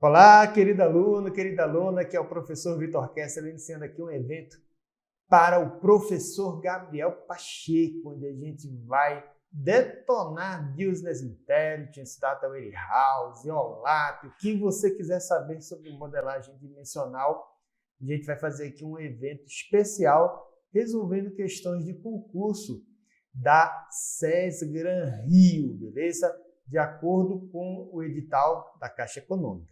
Olá, querido aluno, querida aluna, aqui é o professor Vitor Kessler, iniciando aqui um evento para o professor Gabriel Pacheco, onde a gente vai detonar Business Intelligence, Data Warehouse, OLAP, o que você quiser saber sobre modelagem dimensional. A gente vai fazer aqui um evento especial resolvendo questões de concurso da SES Gran Rio, beleza? De acordo com o edital da Caixa Econômica.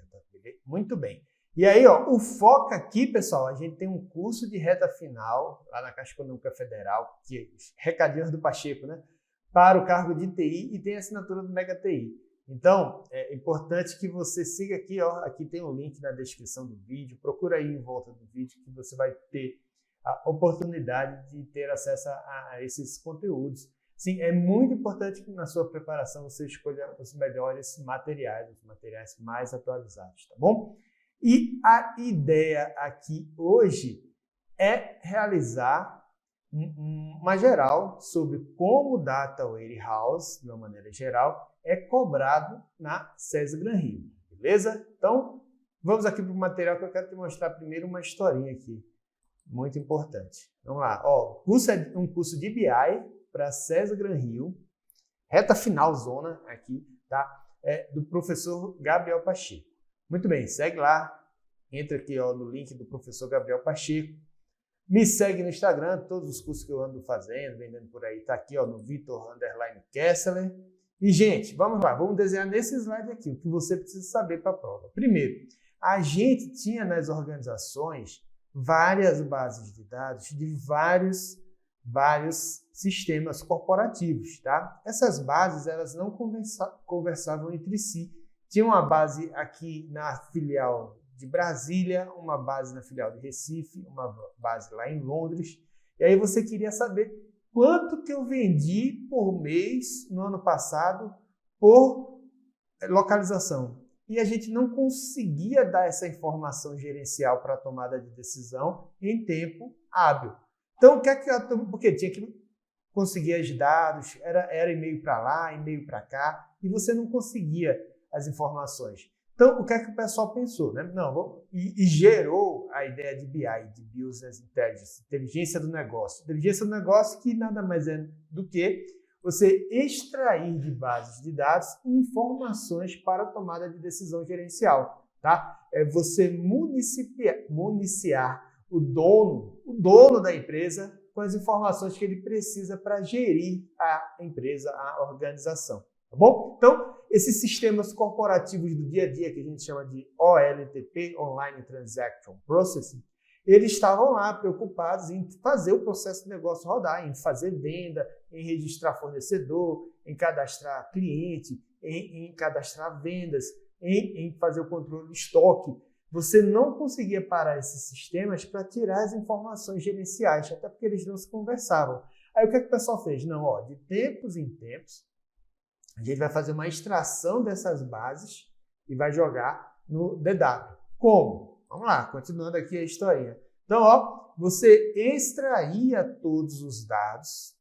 Muito bem. E aí, o foco aqui, pessoal, a gente tem um curso de reta final lá na Caixa Econômica Federal, que é recadinhos do Pacheco, né? Para o cargo de TI e tem a assinatura do Mega TI. Então, é importante que você siga aqui, aqui tem um link na descrição do vídeo, procura aí em volta do vídeo que você vai ter a oportunidade de ter acesso a esses conteúdos. Sim, é muito importante que na sua preparação você escolha os melhores materiais, os materiais mais atualizados, tá bom? E a ideia aqui hoje é realizar uma geral sobre como o Data Warehouse, de uma maneira geral, é cobrado na SES Gran Rio, beleza? Então, vamos aqui para o material que eu quero te mostrar primeiro uma historinha aqui, muito importante. Vamos lá, o curso é um curso de BI, para a SES Gran Rio, reta final zona aqui, tá? Do professor Gabriel Pacheco. Muito bem, segue lá, entra aqui no link do professor Gabriel Pacheco, me segue no Instagram, todos os cursos que eu ando fazendo, vendendo por aí, tá aqui no Vitor_Kessler. E, gente, vamos lá, vamos desenhar nesse slide aqui o que você precisa saber para a prova. Primeiro, a gente tinha nas organizações várias bases de dados de vários sistemas corporativos, tá? Essas bases, elas não conversavam entre si. Tinha uma base aqui na filial de Brasília, uma base na filial de Recife, uma base lá em Londres. E aí você queria saber quanto que eu vendi por mês no ano passado por localização. E a gente não conseguia dar essa informação gerencial para a tomada de decisão em tempo hábil. Então, o que é que porque tinha que conseguir os dados, era e-mail para lá, e-mail para cá, e você não conseguia as informações. Então, o que é que o pessoal pensou? Né? E gerou a ideia de BI, de Business Intelligence, inteligência do negócio. Inteligência do negócio que nada mais é do que você extrair de bases de dados informações para a tomada de decisão gerencial. Tá? É você municiar o dono da empresa com as informações que ele precisa para gerir a empresa, a organização, tá bom? Então, esses sistemas corporativos do dia a dia, que a gente chama de OLTP, Online Transaction Processing, eles estavam lá preocupados em fazer o processo de negócio rodar, em fazer venda, em registrar fornecedor, em cadastrar cliente, em cadastrar vendas, em fazer o controle de estoque. Você não conseguia parar esses sistemas para tirar as informações gerenciais, até porque eles não se conversavam. Aí o que é que o pessoal fez? Não, de tempos em tempos, a gente vai fazer uma extração dessas bases e vai jogar no DW. Como? Vamos lá, continuando aqui a historinha. Então, você extraía todos os dados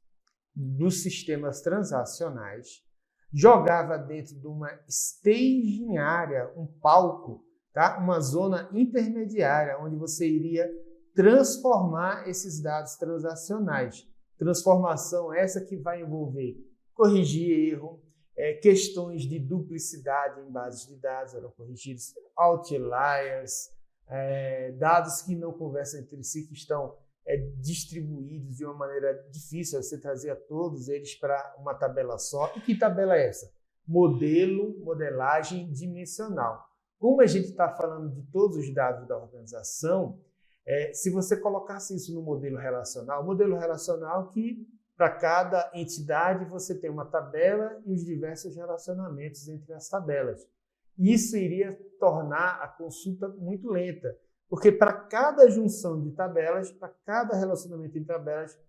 dos sistemas transacionais, jogava dentro de uma staging area, um palco, tá? Uma zona intermediária, onde você iria transformar esses dados transacionais. Transformação essa que vai envolver corrigir erro, questões de duplicidade em bases de dados eram corrigidos, outliers, dados que não conversam entre si, que estão distribuídos de uma maneira difícil, você trazia todos eles para uma tabela só. E que tabela é essa? Modelagem dimensional. Como a gente está falando de todos os dados da organização, se você colocasse isso no modelo relacional que para cada entidade você tem uma tabela e os diversos relacionamentos entre as tabelas. Isso iria tornar a consulta muito lenta, porque para cada junção de tabelas, para cada relacionamento entre tabelas,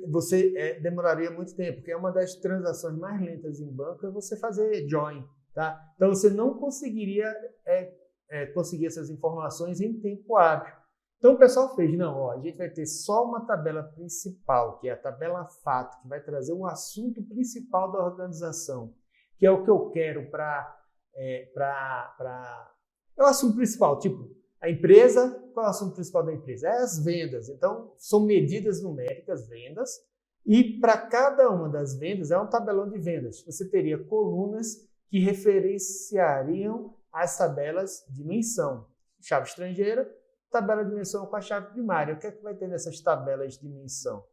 você demoraria muito tempo, porque é uma das transações mais lentas em banco é você fazer join. Tá? Então, você não conseguiria conseguir essas informações em tempo hábil. Então, o pessoal fez, a gente vai ter só uma tabela principal, que é a tabela fato, que vai trazer o assunto principal da organização, que é o que eu quero para É o assunto principal, tipo, a empresa, qual é o assunto principal da empresa? É as vendas. Então, são medidas numéricas, vendas, e para cada uma das vendas é um tabelão de vendas. Você teria colunas que referenciariam as tabelas de dimensão. Chave estrangeira, tabela de dimensão com a chave primária. O que é que vai ter nessas tabelas de dimensão?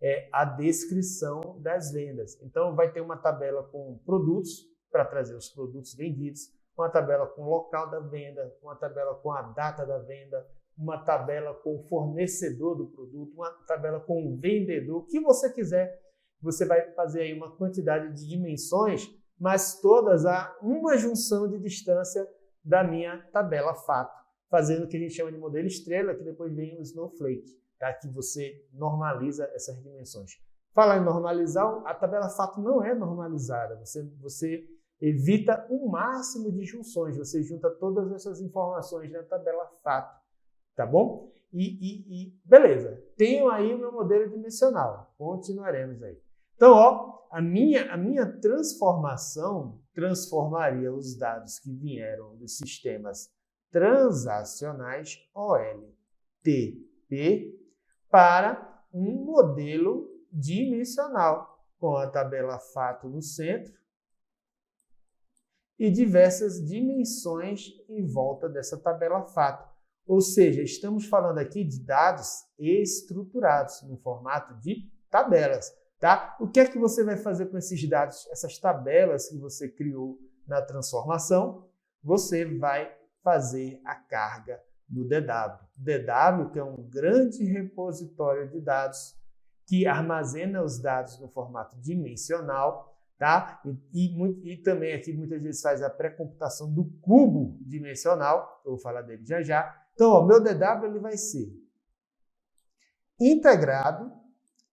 É a descrição das vendas. Então, vai ter uma tabela com produtos, para trazer os produtos vendidos, uma tabela com o local da venda, uma tabela com a data da venda, uma tabela com o fornecedor do produto, uma tabela com o vendedor, o que você quiser. Você vai fazer aí uma quantidade de dimensões, mas todas a uma junção de distância da minha tabela fato, fazendo o que a gente chama de modelo estrela, que depois vem o snowflake, tá? Que você normaliza essas dimensões. Falar em normalizar, a tabela fato não é normalizada. Você evita o máximo de junções. Você junta todas essas informações na tabela fato, tá bom? Beleza. Tenho aí o meu modelo dimensional. Continuaremos aí. Então, ó, a minha transformação transformaria os dados que vieram dos sistemas transacionais OLTP para um modelo dimensional, com a tabela fato no centro e diversas dimensões em volta dessa tabela fato. Ou seja, estamos falando aqui de dados estruturados no formato de tabelas, tá? O que é que você vai fazer com esses dados, essas tabelas que você criou na transformação? Você vai fazer a carga no DW. DW, que é um grande repositório de dados que armazena os dados no formato dimensional, tá? E também aqui muitas vezes faz a pré-computação do cubo dimensional, eu vou falar dele já já. Então, ó, meu DW ele vai ser integrado,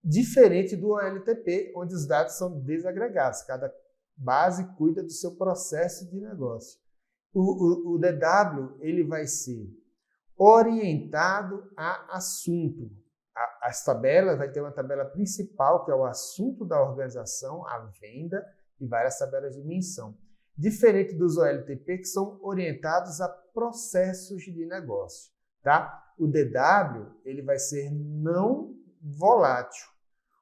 diferente do OLTP, onde os dados são desagregados. Cada base cuida do seu processo de negócio. O DW ele vai ser orientado a assunto. As tabelas, vai ter uma tabela principal, que é o assunto da organização, a venda, e várias tabelas de dimensão. Diferente dos OLTP, que são orientados a processos de negócio, tá? O DW, ele vai ser não volátil.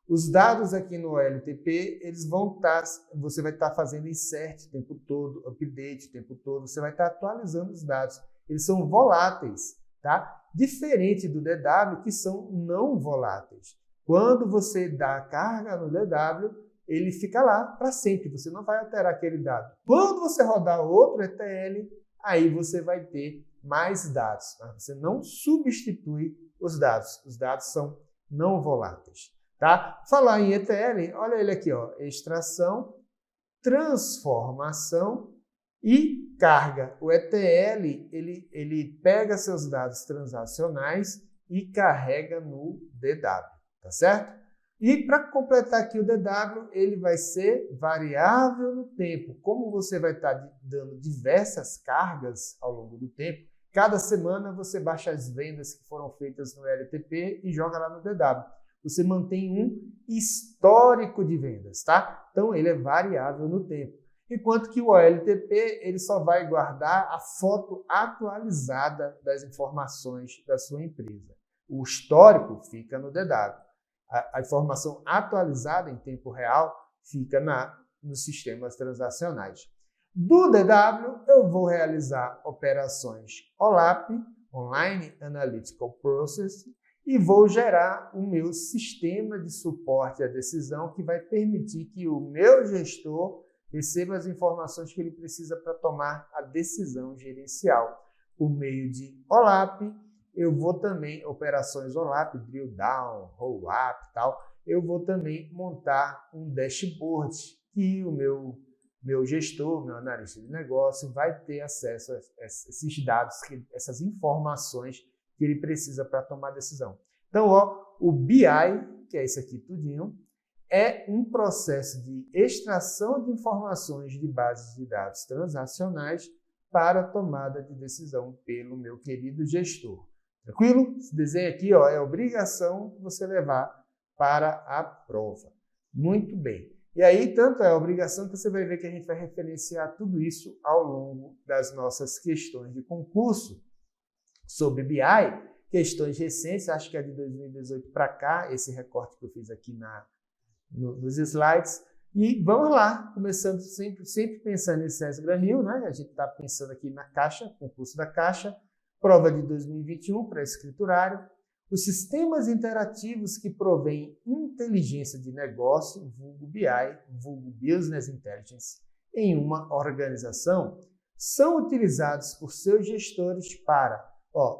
Os dados aqui no OLTP, eles vão estar, você vai estar fazendo insert o tempo todo, update o tempo todo, você vai estar atualizando os dados. Eles são voláteis, tá? Diferente do DW, que são não voláteis. Quando você dá a carga no DW, ele fica lá para sempre, você não vai alterar aquele dado. Quando você rodar outro ETL, aí você vai ter mais dados, tá? Você não substitui os dados são não voláteis, tá? Falar em ETL, olha ele aqui, ó, extração, transformação e carga. O ETL, ele pega seus dados transacionais e carrega no DW, tá certo? E para completar aqui o DW, ele vai ser variável no tempo. Como você vai estar dando diversas cargas ao longo do tempo, cada semana você baixa as vendas que foram feitas no LTP e joga lá no DW. Você mantém um histórico de vendas, tá? Então, ele é variável no tempo. Enquanto que o OLTP, ele só vai guardar a foto atualizada das informações da sua empresa. O histórico fica no DW. A informação atualizada em tempo real fica nos sistemas transacionais. Do DW, eu vou realizar operações OLAP, Online Analytical Process, e vou gerar o meu sistema de suporte à decisão que vai permitir que o meu gestor receba as informações que ele precisa para tomar a decisão gerencial. Por meio de OLAP, eu vou também, operações OLAP, drill down, roll up e tal, eu vou também montar um dashboard que o meu gestor, meu analista de negócio, vai ter acesso a esses dados, essas informações que ele precisa para tomar decisão. Então, ó, o BI, que é isso aqui tudinho, é um processo de extração de informações de bases de dados transacionais para a tomada de decisão pelo meu querido gestor. Tranquilo? Esse desenho aqui, ó, é obrigação você levar para a prova. Muito bem. E aí, tanto é a obrigação que você vai ver que a gente vai referenciar tudo isso ao longo das nossas questões de concurso sobre BI, questões recentes, acho que é de 2018 para cá, esse recorte que eu fiz aqui nos slides. E vamos lá, começando sempre pensando em César Granil, né? A gente está pensando aqui na Caixa, concurso da Caixa, prova de 2021 para escriturário. Os sistemas interativos que provêm inteligência de negócio, vulgo BI, vulgo Business Intelligence, em uma organização, são utilizados por seus gestores para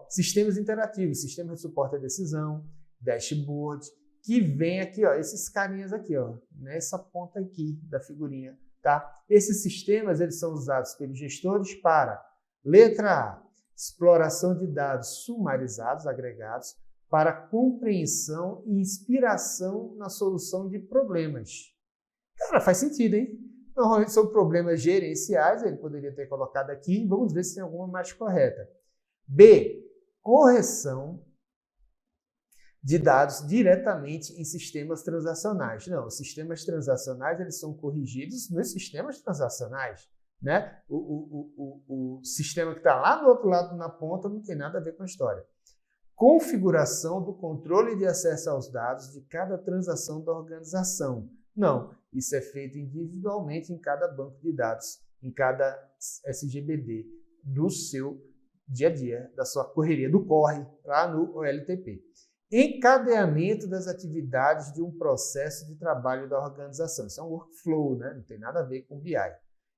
sistemas interativos, sistema de suporte à decisão, dashboard, que vem aqui, esses carinhas aqui, nessa ponta aqui da figurinha, tá? Esses sistemas, eles são usados pelos gestores para, letra A, exploração de dados sumarizados, agregados, para compreensão e inspiração na solução de problemas. Cara, faz sentido, hein? Normalmente são problemas gerenciais, ele poderia ter colocado aqui, vamos ver se tem alguma mais correta. B, correção de dados diretamente em sistemas transacionais. Não, os sistemas transacionais eles são corrigidos nos sistemas transacionais. Né? O sistema que está lá do outro lado na ponta não tem nada a ver com a história. Configuração do controle de acesso aos dados de cada transação da organização. Não, isso é feito individualmente em cada banco de dados, em cada SGBD do seu dia a dia, da sua correria, do corre, lá no OLTP. Encadeamento das atividades de um processo de trabalho da organização. Isso é um workflow, né? Não tem nada a ver com BI.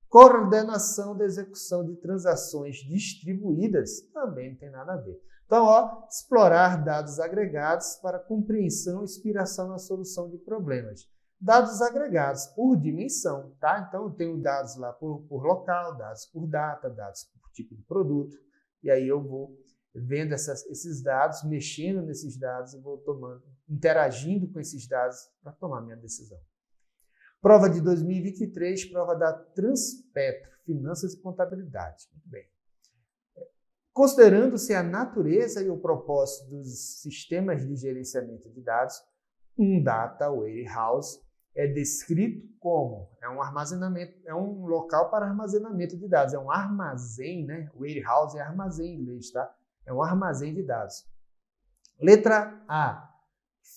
Coordenação da execução de transações distribuídas, também não tem nada a ver. Então, explorar dados agregados para compreensão e inspiração na solução de problemas. Dados agregados por dimensão, tá? Então, eu tenho dados lá por local, dados por data, dados por tipo de produto, e aí eu vou vendo esses dados, mexendo nesses dados e vou interagindo com esses dados para tomar minha decisão. Prova de 2023, prova da Transpetro, Finanças e Contabilidade. Muito bem. Considerando-se a natureza e o propósito dos sistemas de gerenciamento de dados, um data warehouse é descrito como um armazenamento, é um local para armazenamento de dados, é um armazém, né? Warehouse é armazém em inglês, tá? É um armazém de dados. Letra A,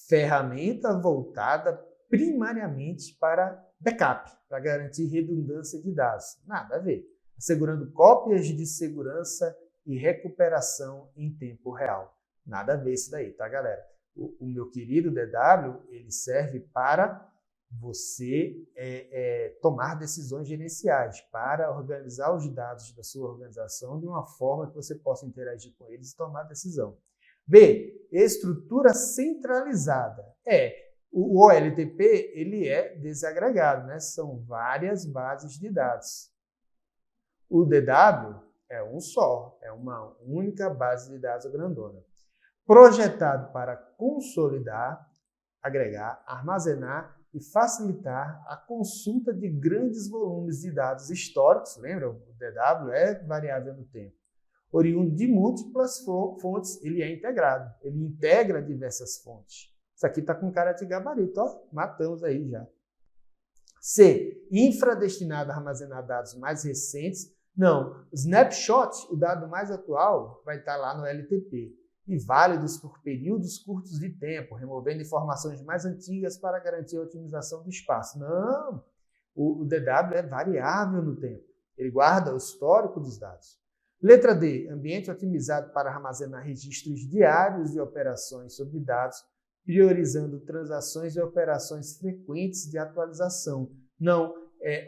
ferramenta voltada primariamente para backup, para garantir redundância de dados. Nada a ver. Assegurando cópias de segurança e recuperação em tempo real. Nada a ver isso daí, tá, galera? O meu querido DW, ele serve para você tomar decisões gerenciais, para organizar os dados da sua organização de uma forma que você possa interagir com eles e tomar decisão. B, estrutura centralizada. O OLTP, ele é desagregado, né? São várias bases de dados. O DW é um só, é uma única base de dados grandona. Projetado para consolidar, agregar, armazenar e facilitar a consulta de grandes volumes de dados históricos. Lembra? O DW é variável no tempo. Oriundo de múltiplas fontes, ele é integrado. Ele integra diversas fontes. Isso aqui está com cara de gabarito, matamos aí já. C, infradestinado a armazenar dados mais recentes. Não, o snapshot, o dado mais atual, vai estar lá no LTP. E válidos por períodos curtos de tempo, removendo informações mais antigas para garantir a otimização do espaço. Não, o DW é variável no tempo. Ele guarda o histórico dos dados. Letra D, ambiente otimizado para armazenar registros diários de operações sobre dados, priorizando transações e operações frequentes de atualização. Não,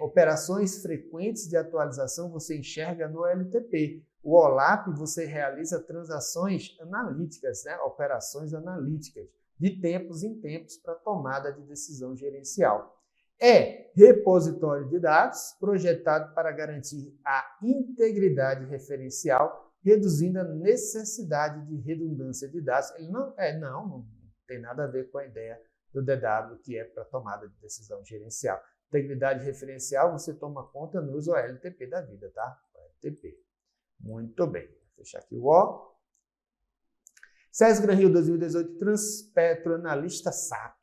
operações frequentes de atualização você enxerga no LTP. O OLAP você realiza transações analíticas, né? Operações analíticas, de tempos em tempos para tomada de decisão gerencial. Repositório de dados, projetado para garantir a integridade referencial, reduzindo a necessidade de redundância de dados. Ele não tem nada a ver com a ideia do DW, que é para tomada de decisão gerencial. Integridade referencial você toma conta no uso OLTP da vida, tá? OLTP. Muito bem. Vou fechar aqui o O. César Granil 2018, Transpetro, analista SAP.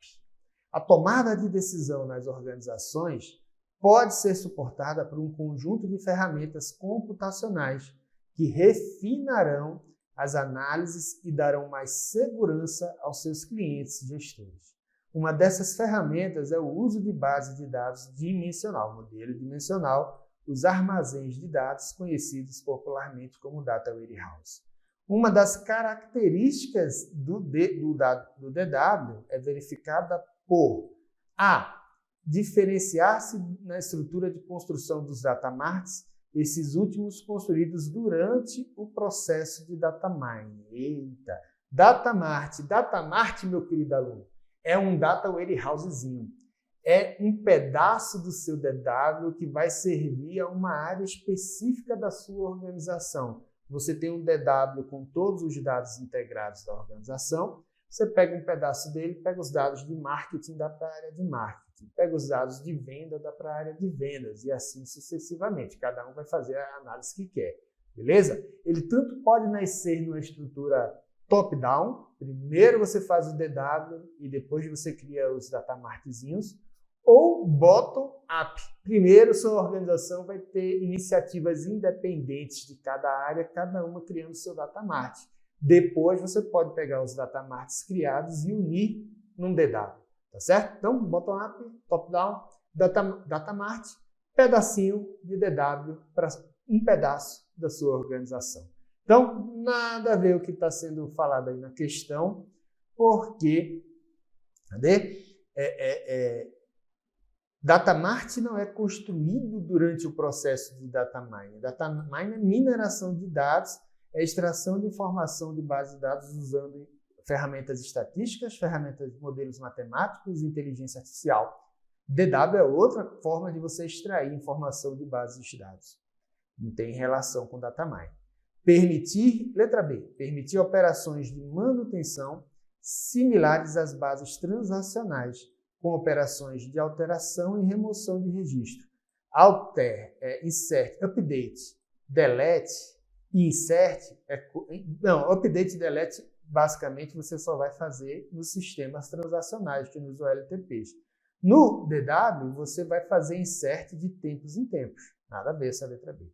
A tomada de decisão nas organizações pode ser suportada por um conjunto de ferramentas computacionais que refinarão as análises e darão mais segurança aos seus clientes e gestores. Uma dessas ferramentas é o uso de base de dados dimensional, modelo dimensional, os armazéns de dados conhecidos popularmente como Data Warehouse. Uma das características do DW é verificada por a. Diferenciar-se na estrutura de construção dos datamarts, esses últimos construídos durante o processo de data mining. Eita! Datamart, meu querido aluno, é um data warehousezinho. É um pedaço do seu DW que vai servir a uma área específica da sua organização. Você tem um DW com todos os dados integrados da organização, você pega um pedaço dele, pega os dados de marketing da área de marketing, pega os dados de venda da área de vendas e assim sucessivamente. Cada um vai fazer a análise que quer, beleza? Ele tanto pode nascer numa estrutura top-down, primeiro você faz o DW e depois você cria os datamartzinhos, ou bottom-up. Primeiro, sua organização vai ter iniciativas independentes de cada área, cada uma criando seu datamart. Depois, você pode pegar os datamarts criados e unir num DW, tá certo? Então, bottom-up, top-down, datamart, pedacinho de DW para um pedaço da sua organização. Então, nada a ver o que está sendo falado aí na questão, porque datamart não é construído durante o processo de data mining. Data mining é mineração de dados, é extração de informação de base de dados usando ferramentas estatísticas, ferramentas de modelos matemáticos e inteligência artificial. DW é outra forma de você extrair informação de bases de dados. Não tem relação com data mining. Letra B, permitir operações de manutenção similares às bases transacionais, com operações de alteração e remoção de registro. Insert, update, delete e insert. Update e delete, basicamente, você só vai fazer nos sistemas transacionais, que nos OLTPs. No DW, você vai fazer insert de tempos em tempos. Nada a ver essa letra B.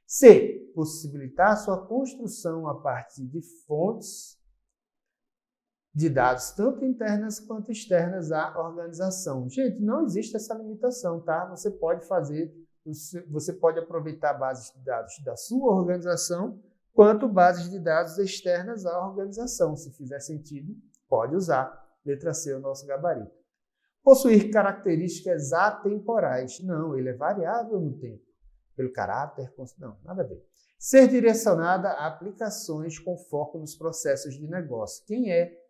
C. Possibilitar sua construção a partir de fontes de dados, tanto internas quanto externas à organização. Gente, não existe essa limitação, tá? Você pode aproveitar bases de dados da sua organização, quanto bases de dados externas à organização. Se fizer sentido, pode usar. Letra C é o nosso gabarito. Possuir características atemporais. Não, ele é variável no tempo. Pelo caráter, não, nada a ver. Ser direcionada a aplicações com foco nos processos de negócio. Quem é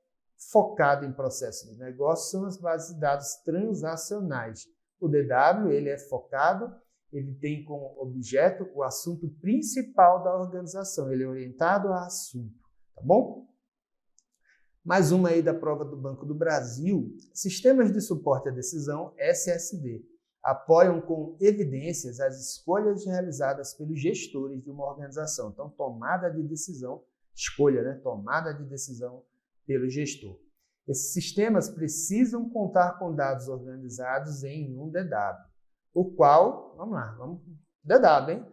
focado em processos de negócio são as bases de dados transacionais. O DW, ele é focado, ele tem como objeto o assunto principal da organização, ele é orientado a assunto, tá bom? Mais uma aí da prova do Banco do Brasil. Sistemas de suporte à decisão, SSD, apoiam com evidências as escolhas realizadas pelos gestores de uma organização. Então, tomada de decisão, escolha, né? Tomada de decisão pelo gestor. Esses sistemas precisam contar com dados organizados em um DW, o qual, DW, hein?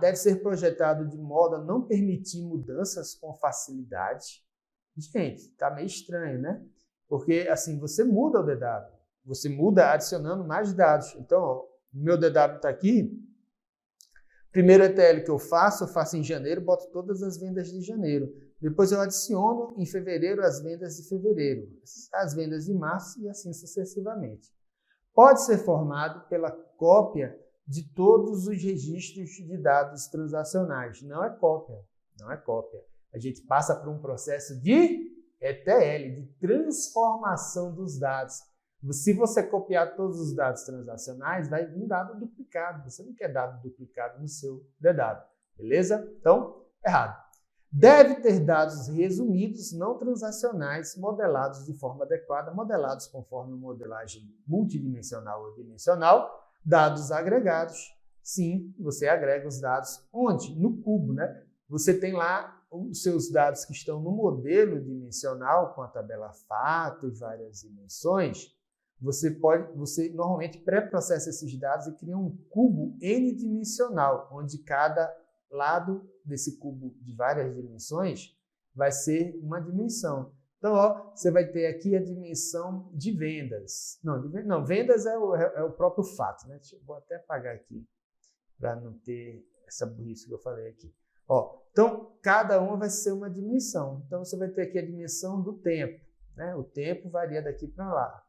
Deve ser projetado de modo a não permitir mudanças com facilidade. Gente, tá meio estranho, né? Porque, assim, você muda o DW, você muda adicionando mais dados. Então, meu DW está aqui, primeiro ETL que eu faço em janeiro, boto todas as vendas de janeiro. Depois eu adiciono em fevereiro as vendas de fevereiro, as vendas de março e assim sucessivamente. Pode ser formado pela cópia de todos os registros de dados transacionais. Não é cópia, não é cópia. A gente passa por um processo de ETL, de transformação dos dados. Se você copiar todos os dados transacionais, vai vir dado duplicado. Você não quer dado duplicado no seu DW, beleza? Então, errado. Deve ter dados resumidos, não transacionais, modelados de forma adequada, modelados conforme modelagem multidimensional ou dimensional, dados agregados. Sim, você agrega os dados onde? No cubo, né? Você tem lá os seus dados que estão no modelo dimensional, com a tabela fato e várias dimensões. você normalmente pré-processa esses dados e cria um cubo n-dimensional, onde cada lado desse cubo de várias dimensões vai ser uma dimensão. Então, ó, você vai ter aqui a dimensão de vendas. Não, vendas é o próprio fato, né? Vou até apagar aqui, para não ter essa burrice que eu falei aqui. Ó, então, cada uma vai ser uma dimensão. Então, você vai ter aqui a dimensão do tempo, né? O tempo varia daqui para lá.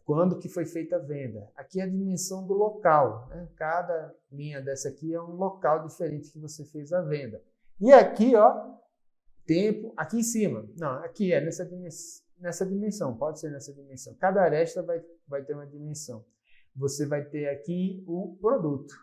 Quando que foi feita a venda? Aqui é a dimensão do local, né? Cada linha dessa aqui é um local diferente que você fez a venda. E aqui, ó, tempo, aqui em cima. Não, aqui é nessa dimensão, pode ser nessa dimensão. Cada aresta vai ter uma dimensão. Você vai ter aqui o produto,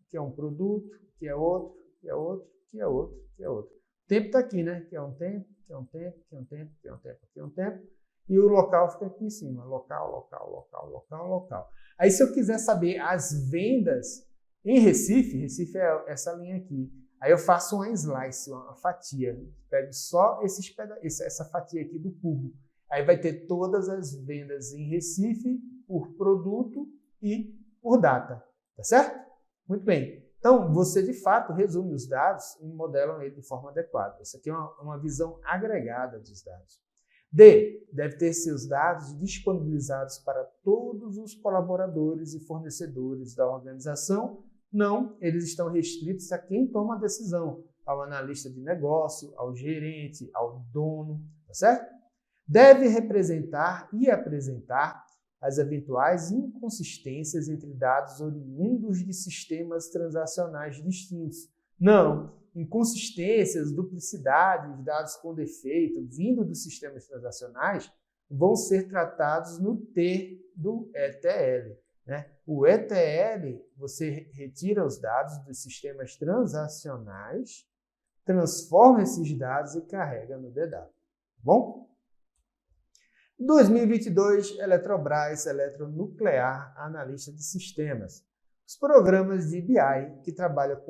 que é um produto, que é outro, que é outro, que é outro, que é outro. O tempo está aqui, né? Que é um tempo, que é um tempo, que é um tempo, que é um tempo, que é um tempo. E o local fica aqui em cima. Local, local, local, local, local. Aí, se eu quiser saber as vendas em Recife, Recife é essa linha aqui. Aí eu faço uma slice, uma fatia. Pego só essa fatia aqui do cubo. Aí vai ter todas as vendas em Recife por produto e por data. Tá certo? Muito bem. Então, você de fato resume os dados e modelam ele de forma adequada. Essa aqui é uma visão agregada dos dados. D. Deve ter seus dados disponibilizados para todos os colaboradores e fornecedores da organização. Não, eles estão restritos a quem toma a decisão, ao analista de negócio, ao gerente, ao dono, tá certo? Deve representar e apresentar as eventuais inconsistências entre dados oriundos de sistemas transacionais distintos. Não, inconsistências, duplicidades, dados com defeito, vindo dos sistemas transacionais, vão ser tratados no T do ETL. Né? O ETL, você retira os dados dos sistemas transacionais, transforma esses dados e carrega no DW. Tá bom? 2022, Eletrobras, Eletronuclear, analista de sistemas. Os programas de BI que trabalham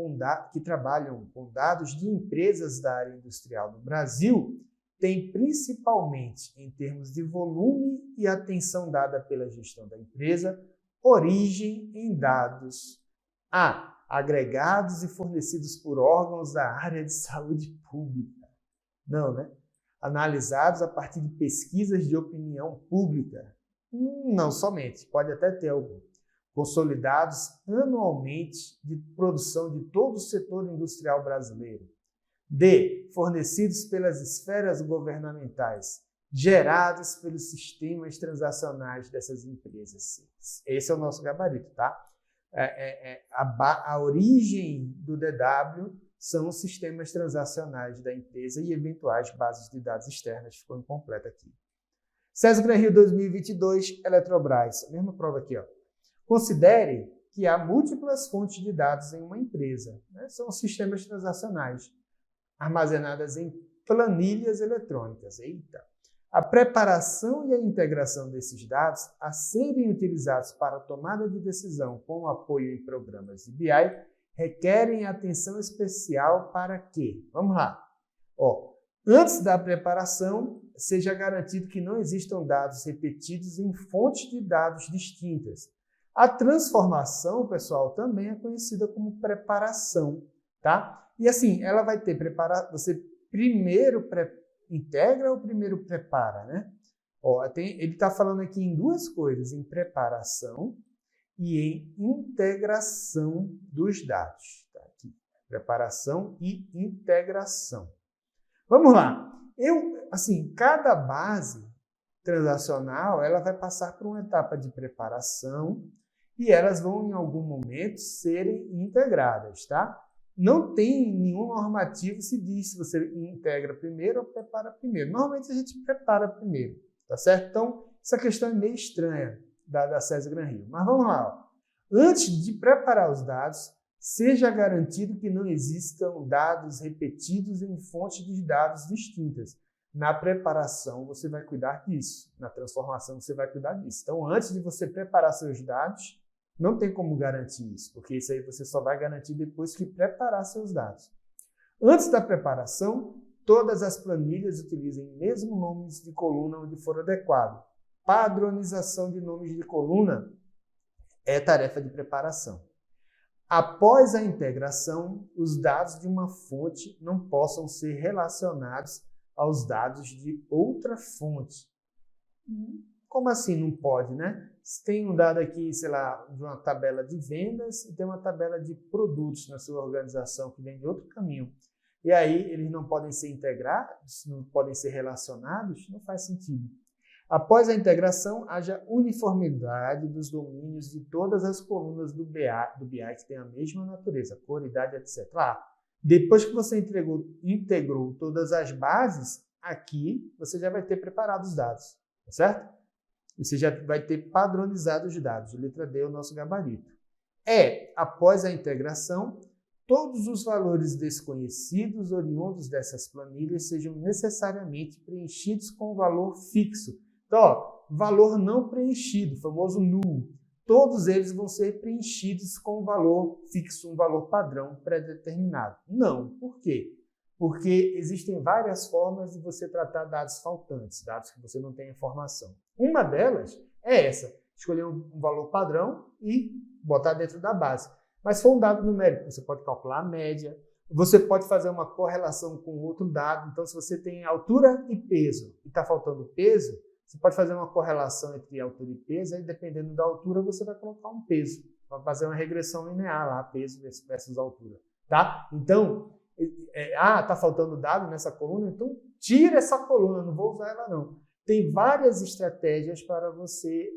com dados de empresas da área industrial no Brasil têm principalmente, em termos de volume e atenção dada pela gestão da empresa, origem em dados agregados e fornecidos por órgãos da área de saúde pública. Não, né? Analisados a partir de pesquisas de opinião pública. Não somente, pode até ter algum. Consolidados anualmente de produção de todo o setor industrial brasileiro. D. Fornecidos pelas esferas governamentais, gerados pelos sistemas transacionais dessas empresas. Esse é o nosso gabarito, tá? A origem do DW são os sistemas transacionais da empresa e eventuais bases de dados externas. Ficou incompleta aqui. César Gran Rio 2022, Eletrobras. Mesma prova aqui, ó. Considere que há múltiplas fontes de dados em uma empresa. Né? São sistemas transacionais armazenadas em planilhas eletrônicas. Eita! A preparação e a integração desses dados a serem utilizados para a tomada de decisão com apoio em programas de BI requerem atenção especial para que, vamos lá, antes da preparação, seja garantido que não existam dados repetidos em fontes de dados distintas. A transformação, pessoal, também é conhecida como preparação, tá? E assim, ela vai ter você primeiro integra ou primeiro prepara, né? Ele está falando aqui em duas coisas, em preparação e em integração dos dados. Tá aqui. Preparação e integração. Vamos lá. Cada base transacional, ela vai passar por uma etapa de preparação e elas vão, em algum momento, serem integradas, tá? Não tem nenhum normativo que se diz se você integra primeiro ou prepara primeiro. Normalmente a gente prepara primeiro, tá certo? Então, essa questão é meio estranha da César Gran Rio. Mas vamos lá. Antes de preparar os dados, seja garantido que não existam dados repetidos em fontes de dados distintas. Na preparação, você vai cuidar disso. Na transformação, você vai cuidar disso. Então, antes de você preparar seus dados, não tem como garantir isso, porque isso aí você só vai garantir depois que preparar seus dados. Antes da preparação, todas as planilhas utilizem mesmo nomes de coluna onde for adequado. padronização de nomes de coluna é tarefa de preparação. Após a integração, os dados de uma fonte não possam ser relacionados aos dados de outra fonte. Como assim não pode, né? Se tem um dado aqui, sei lá, de uma tabela de vendas e tem uma tabela de produtos na sua organização que vem de outro caminho. E aí eles não podem ser integrados, não podem ser relacionados, não faz sentido. Após a integração, haja uniformidade dos domínios de todas as colunas do BI que tem a mesma natureza, cor, idade, etc. Depois que você integrou todas as bases, aqui você já vai ter preparado os dados, tá certo? Você já vai ter padronizado os dados. Letra D é o nosso gabarito. Após a integração, todos os valores desconhecidos oriundos dessas planilhas sejam necessariamente preenchidos com o valor fixo. Então, valor não preenchido, famoso null. Todos eles vão ser preenchidos com um valor fixo, um valor padrão pré-determinado. Não. Por quê? Porque existem várias formas de você tratar dados faltantes, dados que você não tem informação. Uma delas é essa, escolher um valor padrão e botar dentro da base. Mas se for um dado numérico, você pode calcular a média, você pode fazer uma correlação com outro dado. Então, se você tem altura e peso e está faltando peso, você pode fazer uma correlação entre altura e peso, e dependendo da altura, você vai colocar um peso. Vai fazer uma regressão linear lá, peso versus altura. Tá? Então, está faltando dado nessa coluna, então tira essa coluna, não vou usar ela não. Tem várias estratégias para você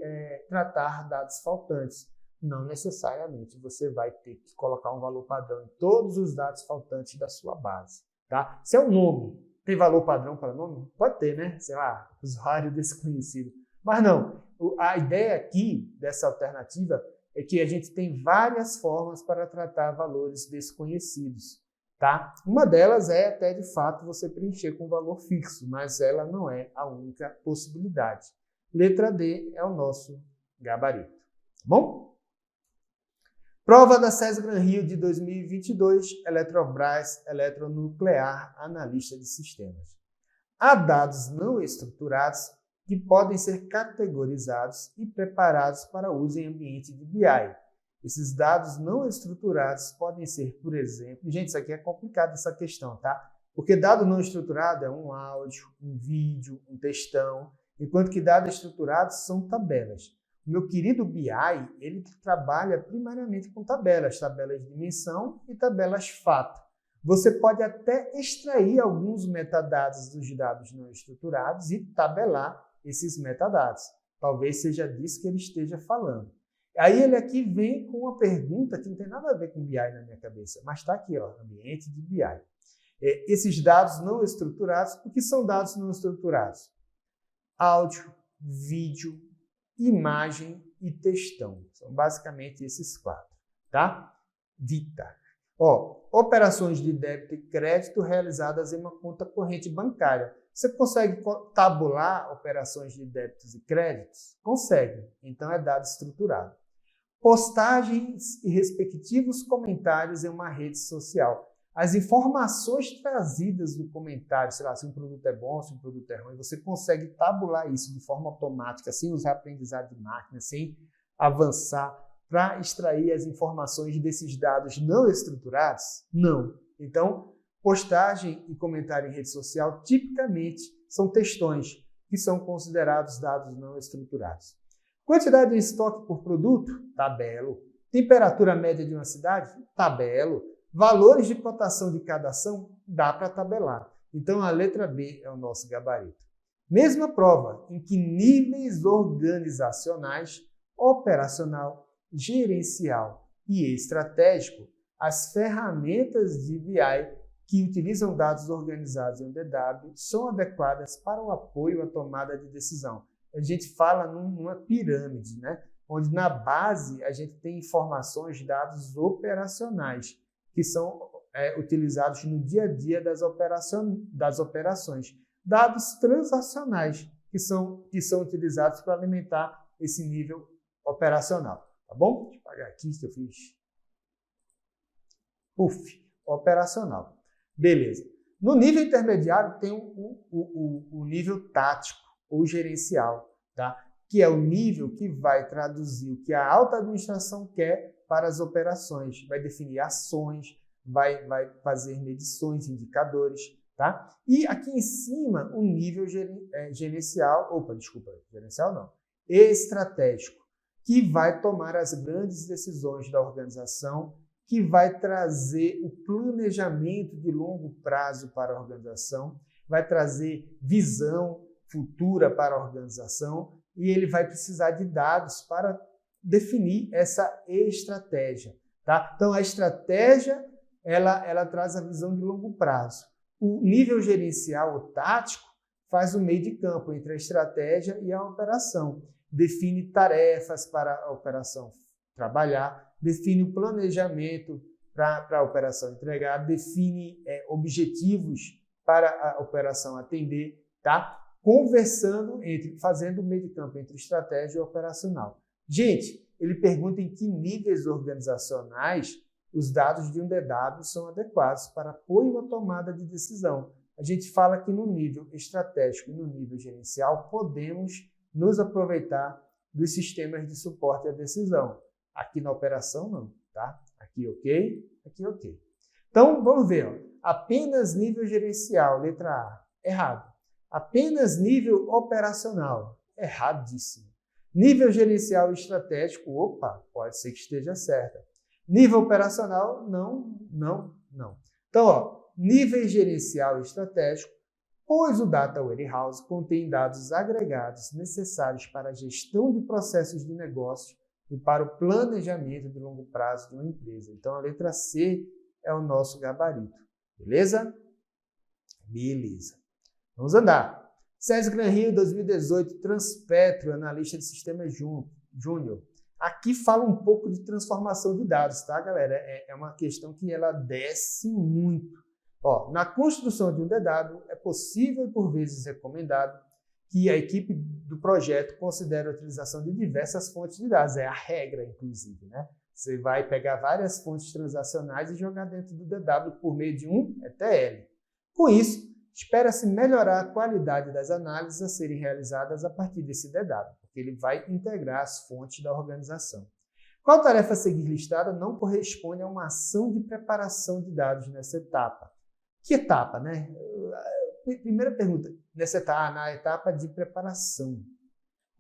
tratar dados faltantes. Não necessariamente você vai ter que colocar um valor padrão em todos os dados faltantes da sua base. Tá? Se é um nome, tem valor padrão para nome? Pode ter, né? Sei lá, usuário desconhecido. Mas não, a ideia aqui dessa alternativa é que a gente tem várias formas para tratar valores desconhecidos. Tá? Uma delas é até, de fato, você preencher com valor fixo, mas ela não é a única possibilidade. Letra D é o nosso gabarito. Tá bom? Prova da Cesgran Rio de 2022, Eletrobras Eletronuclear, analista de sistemas. Há dados não estruturados que podem ser categorizados e preparados para uso em ambiente de BI. Esses dados não estruturados podem ser, por exemplo... Gente, isso aqui é complicado, essa questão, tá? Porque dado não estruturado é um áudio, um vídeo, um textão, enquanto que dados estruturados são tabelas. O meu querido BI, ele trabalha primariamente com tabelas de dimensão e tabelas fato. Você pode até extrair alguns metadados dos dados não estruturados e tabelar esses metadados. Talvez seja disso que ele esteja falando. Aí ele aqui vem com uma pergunta que não tem nada a ver com BI na minha cabeça, mas está aqui, ó, ambiente de BI. Esses dados não estruturados, o que são dados não estruturados? Áudio, vídeo, imagem e textão. São basicamente esses quatro, tá? Dita. Operações de débito e crédito realizadas em uma conta corrente bancária. Você consegue tabular operações de débitos e créditos? Consegue. Então é dado estruturado. Postagens e respectivos comentários em uma rede social. As informações trazidas no comentário, sei lá, se um produto é bom, se um produto é ruim, você consegue tabular isso de forma automática, sem usar aprendizado de máquina, sem avançar para extrair as informações desses dados não estruturados? Não. Então, postagem e comentário em rede social tipicamente são textões que são considerados dados não estruturados. Quantidade em estoque por produto? Tabelo. Temperatura média de uma cidade? Tabelo. Valores de cotação de cada ação? Dá para tabelar. Então, a letra B é o nosso gabarito. Mesma prova, em que níveis organizacionais, operacional, gerencial e estratégico, as ferramentas de BI que utilizam dados organizados em DW são adequadas para o apoio à tomada de decisão. A gente fala numa pirâmide, né? Onde na base a gente tem informações de dados operacionais, que são utilizados no dia a dia das operações. Dados transacionais, que são utilizados para alimentar esse nível operacional. Tá bom? Deixa eu apagar aqui que eu fiz. Operacional. Beleza. No nível intermediário tem o nível tático ou gerencial. Tá? que é o nível que vai traduzir o que a alta administração quer para as operações, vai definir ações, vai fazer medições, indicadores, tá? E aqui em cima, o nível gerencial, gerencial não, estratégico, que vai tomar as grandes decisões da organização, que vai trazer o planejamento de longo prazo para a organização, vai trazer visão futura para a organização e ele vai precisar de dados para definir essa estratégia, tá? Então, a estratégia, ela traz a visão de longo prazo. O nível gerencial ou tático faz o meio de campo entre a estratégia e a operação. Define tarefas para a operação trabalhar, define o planejamento para a operação entregar, define objetivos para a operação atender, tá? Fazendo o meio de campo entre estratégia e operacional. Gente, ele pergunta em que níveis organizacionais os dados de um DW são adequados para apoio à tomada de decisão. A gente fala que no nível estratégico e no nível gerencial podemos nos aproveitar dos sistemas de suporte à decisão. Aqui na operação não, tá? Aqui ok, aqui ok. Então, vamos ver. Ó. Apenas nível gerencial, letra A, errado. Apenas nível operacional, erradíssimo. Nível gerencial e estratégico, opa, pode ser que esteja certa. Nível operacional, não. Então, ó, nível gerencial e estratégico, pois o Data Warehouse contém dados agregados necessários para a gestão de processos de negócio e para o planejamento de longo prazo de uma empresa. Então, a letra C é o nosso gabarito. Beleza? Beleza. Vamos andar. César Granrio, 2018, Transpetro, analista de sistemas júnior. Aqui fala um pouco de transformação de dados, tá, galera? É uma questão que ela desce muito. Ó, na construção de um DW, é possível e por vezes recomendado que a equipe do projeto considere a utilização de diversas fontes de dados. É a regra, inclusive, né? Você vai pegar várias fontes transacionais e jogar dentro do DW por meio de um ETL. Com isso, espera-se melhorar a qualidade das análises a serem realizadas a partir desse DW, porque ele vai integrar as fontes da organização. Qual tarefa a seguir listada não corresponde a uma ação de preparação de dados nessa etapa? Que etapa, né? Primeira pergunta, na etapa de preparação.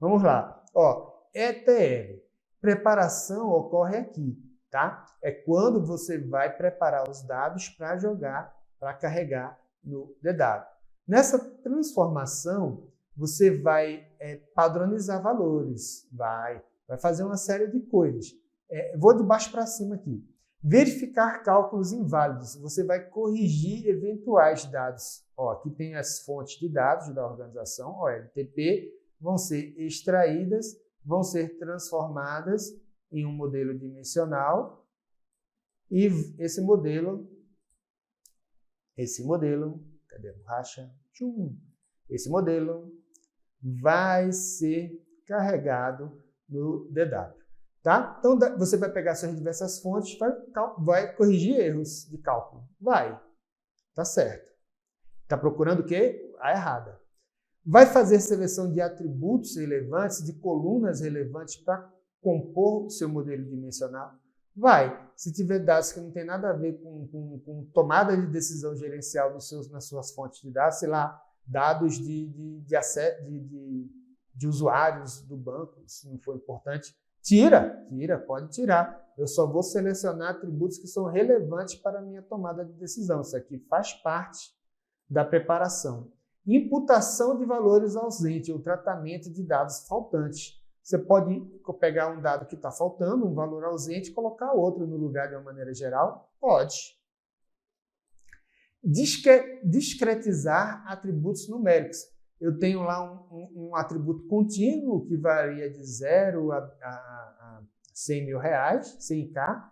Vamos lá. Ó, ETL. Preparação ocorre aqui, tá? É quando você vai preparar os dados para jogar, para carregar no DW. Nessa transformação, você vai padronizar valores, vai fazer uma série de coisas. Vou de baixo para cima aqui. Verificar cálculos inválidos. Você vai corrigir eventuais dados. Ó, aqui tem as fontes de dados da organização, OLTP, vão ser extraídas, vão ser transformadas em um modelo dimensional e esse modelo, cadê a borracha? Esse modelo vai ser carregado no DW. Tá? Então, você vai pegar suas diversas fontes, vai corrigir erros de cálculo. Vai. Tá certo. Está procurando o quê? A errada. Vai fazer seleção de atributos relevantes, de colunas relevantes para compor o seu modelo dimensional? Vai. Se tiver dados que não tem nada a ver com tomada de decisão gerencial nas suas fontes de dados, sei lá, dados de usuários do banco, se não for importante, tira, pode tirar. Eu só vou selecionar atributos que são relevantes para a minha tomada de decisão. Isso aqui faz parte da preparação. Imputação de valores ausentes, ou tratamento de dados faltantes. Você pode pegar um dado que está faltando, um valor ausente, e colocar outro no lugar de uma maneira geral? Pode. Discretizar atributos numéricos. Eu tenho lá um atributo contínuo que varia de 0 a 100 mil reais, 100k.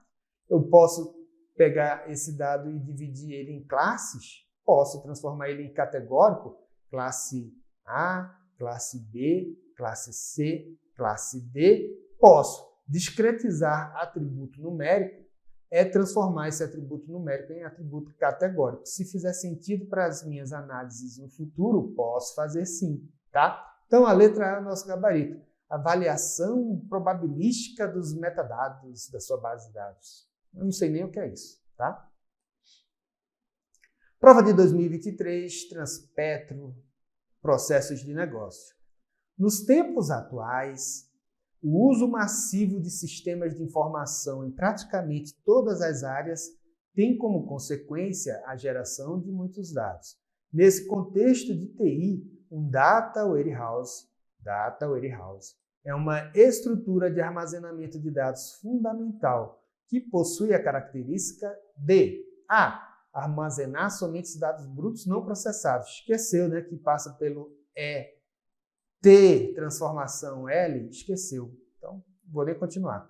Eu posso pegar esse dado e dividir ele em classes. Posso transformar ele em categórico. Classe A, classe B, classe C, classe D. Posso. Discretizar atributo numérico é transformar esse atributo numérico em atributo categórico. Se fizer sentido para as minhas análises no futuro, posso fazer sim, tá? Então, a letra A é o nosso gabarito. avaliação probabilística dos metadados da sua base de dados. Eu não sei nem o que é isso, tá? Prova de 2023, Transpetro, processos de negócio. Nos tempos atuais, o uso massivo de sistemas de informação em praticamente todas as áreas tem como consequência a geração de muitos dados. Nesse contexto de TI, um Data Warehouse é uma estrutura de armazenamento de dados fundamental que possui a característica de armazenar somente os dados brutos não processados. Esqueceu, né, que passa pelo transformação L, esqueceu. Então, vou nem continuar.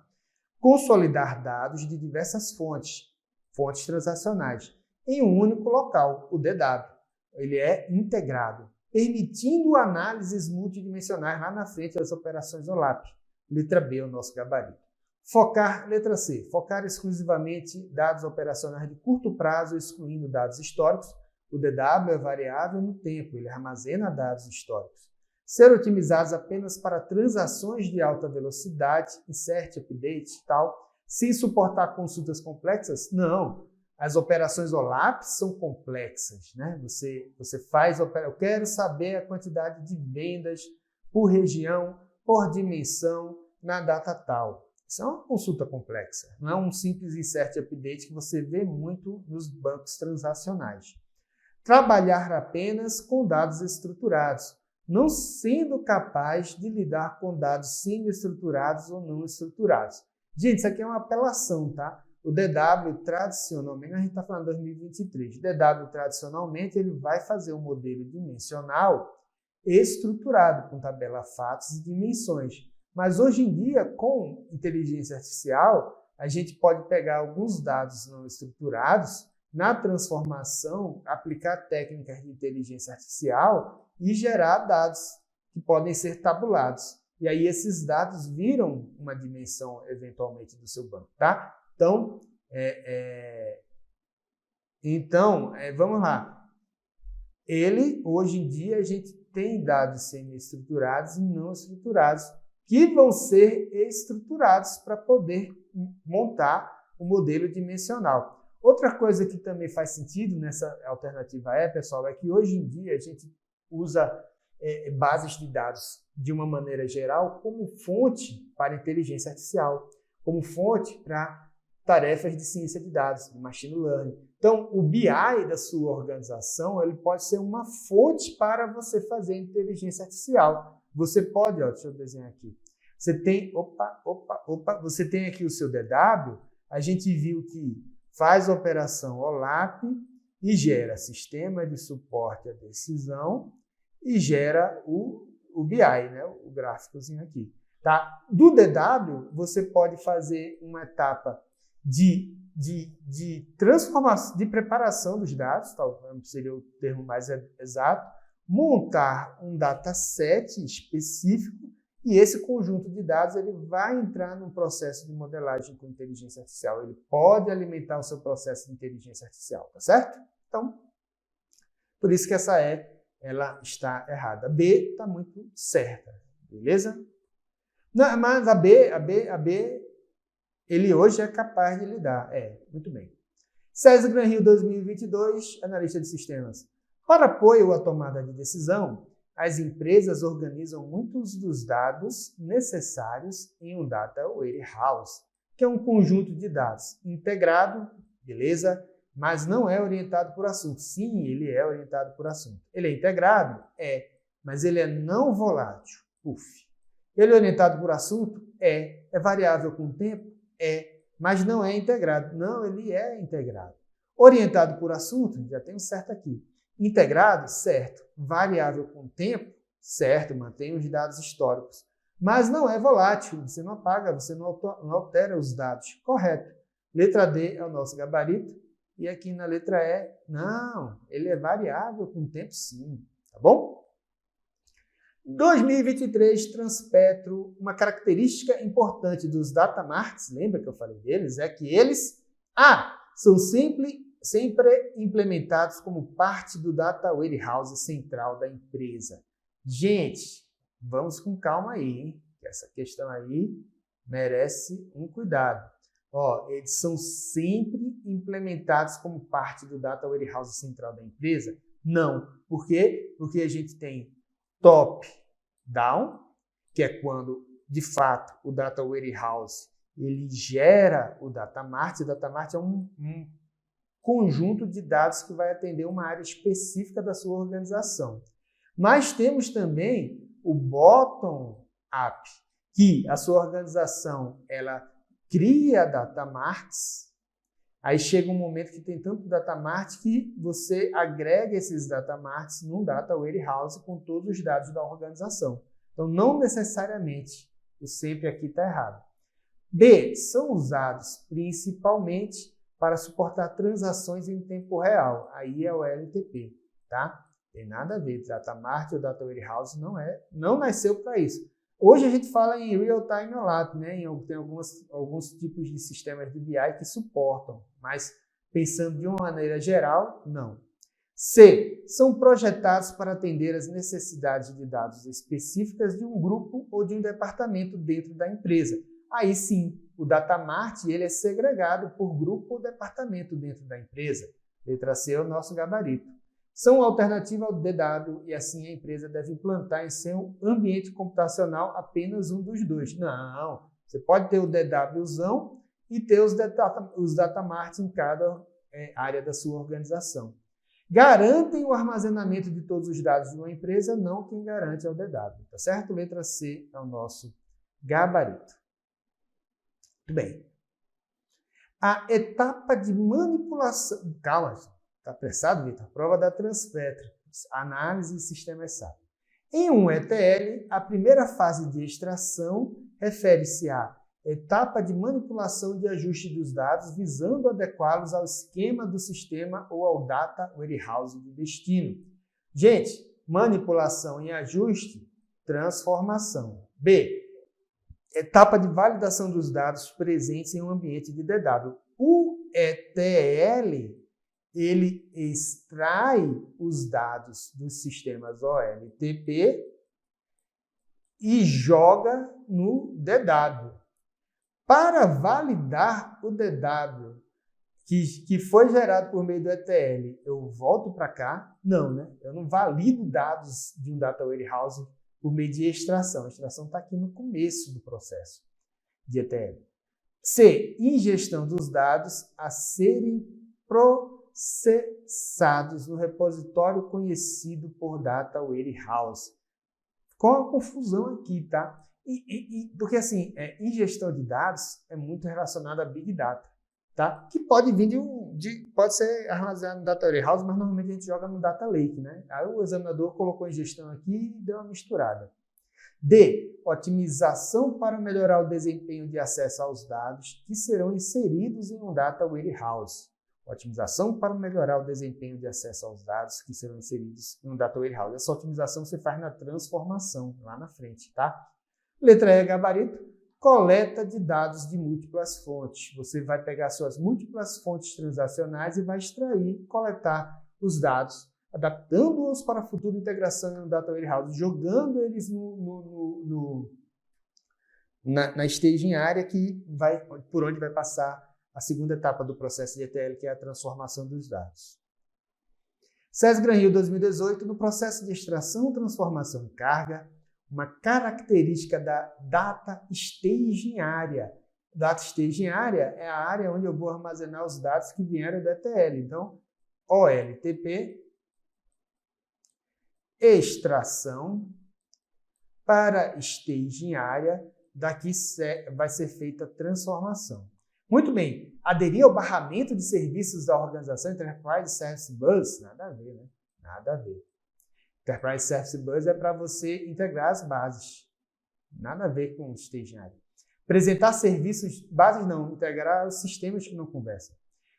Consolidar dados de diversas fontes transacionais, em um único local, o DW. Ele é integrado, permitindo análises multidimensionais lá na frente das operações OLAP. Letra B é o nosso gabarito. Letra C, focar exclusivamente dados operacionais de curto prazo, excluindo dados históricos. O DW é variável no tempo, ele armazena dados históricos. Ser otimizados apenas para transações de alta velocidade, insert, update e tal, sem suportar consultas complexas? Não. As operações OLAP são complexas, né? Você faz, eu quero saber a quantidade de vendas por região, por dimensão, na data tal. Isso é uma consulta complexa, não é um simples insert update que você vê muito nos bancos transacionais. Trabalhar apenas com dados estruturados, não sendo capaz de lidar com dados semi-estruturados ou não estruturados. Gente, isso aqui é uma apelação, tá? O DW, tradicionalmente, a gente está falando de 2023, o DW, tradicionalmente, ele vai fazer um modelo dimensional estruturado, com tabela fatos e dimensões. Mas hoje em dia, com inteligência artificial, a gente pode pegar alguns dados não estruturados, na transformação, aplicar técnicas de inteligência artificial e gerar dados que podem ser tabulados. E aí esses dados viram uma dimensão, eventualmente, do seu banco, tá? Então, vamos lá. Hoje em dia, a gente tem dados semi-estruturados e não estruturados, que vão ser estruturados para poder montar o modelo dimensional. Outra coisa que também faz sentido nessa alternativa pessoal, é que hoje em dia a gente usa bases de dados de uma maneira geral como fonte para inteligência artificial, como fonte para tarefas de ciência de dados, de machine learning. Então, o BI da sua organização ele pode ser uma fonte para você fazer inteligência artificial. Você pode, deixa eu desenhar aqui. Você tem, você tem aqui o seu DW, a gente viu que faz a operação OLAP e gera sistema de suporte à decisão e gera o BI, né? O gráficozinho aqui. Tá? Do DW, você pode fazer uma etapa de transformação, de preparação dos dados, talvez seria o termo mais exato, montar um dataset específico e esse conjunto de dados ele vai entrar num processo de modelagem com inteligência artificial. Ele pode alimentar o seu processo de inteligência artificial, tá certo? Então, por isso que essa ela está errada. A B está muito certa, beleza? Não, mas a B, ele hoje é capaz de lidar. Muito bem. César Granrio 2022, analista de sistemas. Para apoio à tomada de decisão, as empresas organizam muitos dos dados necessários em um Data Warehouse, que é um conjunto de dados integrado, beleza, mas não é orientado por assunto. Sim, ele é orientado por assunto. Ele é integrado? Mas ele é não volátil. Ele é orientado por assunto? É variável com o tempo? Mas não é integrado. Não, ele é integrado. Orientado por assunto? Já tem um certo aqui. Integrado? Certo. Variável com o tempo? Certo, mantém os dados históricos. Mas não é volátil, você não apaga, você não altera os dados. Correto. Letra D é o nosso gabarito. E aqui na letra E, não, ele é variável com o tempo sim. Tá bom? 2023, Transpetro, uma característica importante dos datamarks, lembra que eu falei deles, é que eles são sempre implementados como parte do Data Warehouse central da empresa. Gente, vamos com calma aí, hein? essa questão aí merece um cuidado. Ó, eles são sempre implementados como parte do Data Warehouse central da empresa? Não. Por quê? Porque a gente tem top-down, que é quando, de fato, o Data Warehouse ele gera o Data Mart. O Data Mart é um conjunto de dados que vai atender uma área específica da sua organização. Mas temos também o bottom-up, que a sua organização ela cria Data Marts. Aí chega um momento que tem tanto Data Mart que você agrega esses Data Marts num Data Warehouse com todos os dados da organização. Então, não necessariamente, o sempre aqui está errado. B, são usados principalmente para suportar transações em tempo real. Aí é o LTP, tá? Tem nada a ver. Data Mart ou Data Warehouse não nasceu para isso. Hoje a gente fala em Real-Time OLAP, né? Tem alguns tipos de sistemas de BI que suportam, mas pensando de uma maneira geral, não. C, são projetados para atender às necessidades de dados específicas de um grupo ou de um departamento dentro da empresa. Aí sim, o Data Mart ele é segregado por grupo ou departamento dentro da empresa. Letra C é o nosso gabarito. São alternativa ao DW e assim a empresa deve implantar em seu ambiente computacional apenas um dos dois. Não, você pode ter o DWzão e ter os Data Mart em cada área da sua organização. Garantem o armazenamento de todos os dados de uma empresa? Não, quem garante é o DW, tá certo? Letra C é o nosso gabarito. Muito bem. A etapa de manipulação... Calma, está apressado, Vitor? Prova da Transpetro. Análise de sistemas SAP. Em um ETL, a primeira fase de extração refere-se à etapa de manipulação de ajuste dos dados, visando adequá-los ao esquema do sistema ou ao Data Warehouse de destino. Gente, manipulação e ajuste, transformação. B, etapa de validação dos dados presentes em um ambiente de DW. O ETL, ele extrai os dados dos sistemas OLTP e joga no DW. Para validar o DW que foi gerado por meio do ETL, eu volto para cá? Não, né? Eu não valido dados de um Data Warehouse por meio de extração. A extração está aqui no começo do processo de ETL. C, ingestão dos dados a serem processados no repositório conhecido por Data Warehouse. Ficou uma confusão aqui, tá? Porque assim, ingestão de dados é muito relacionada a Big Data, tá? Que pode vir pode ser armazenado no Data Warehouse, mas normalmente a gente joga no Data Lake, né? Aí o examinador colocou ingestão aqui e deu uma misturada. D, otimização para melhorar o desempenho de acesso aos dados que serão inseridos em um Data Warehouse. Otimização para melhorar o desempenho de acesso aos dados que serão inseridos em um Data Warehouse. Essa otimização você faz na transformação, lá na frente, tá? Letra E, gabarito, coleta de dados de múltiplas fontes. Você vai pegar suas múltiplas fontes transacionais e vai extrair, coletar os dados, adaptando-os para a futura integração em um Data Warehouse, jogando eles na staging area por onde vai passar a segunda etapa do processo de ETL, que é a transformação dos dados. SES Granil 2018, no processo de extração, transformação e carga, uma característica da Data Staging Area. Data Staging Area é a área onde eu vou armazenar os dados que vieram do ETL. Então, OLTP, extração para Staging Area, daqui vai ser feita a transformação. Muito bem, aderir ao barramento de serviços da organização Enterprise Service Bus? Nada a ver, né? Nada a ver. Enterprise Service Bus é para você integrar as bases. Nada a ver com Staging Area. Apresentar serviços, bases não, integrar os sistemas que não conversam.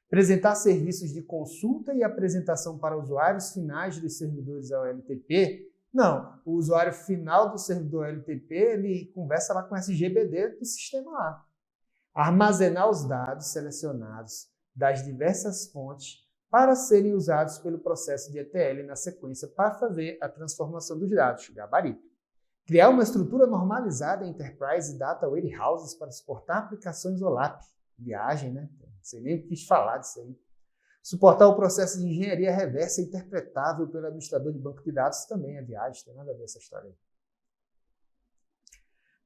Apresentar serviços de consulta e apresentação para usuários finais dos servidores OLTP? Não, o usuário final do servidor OLTP, ele conversa lá com o SGBD do sistema lá. Armazenar os dados selecionados das diversas fontes para serem usados pelo processo de ETL na sequência para fazer a transformação dos dados, gabarito. Criar uma estrutura normalizada em Enterprise Data Warehouses para suportar aplicações OLAP. Viagem, né? Não sei nem o que quis falar disso aí. Suportar o processo de engenharia reversa interpretável pelo administrador de banco de dados também é viagem, tem nada a ver essa história aí.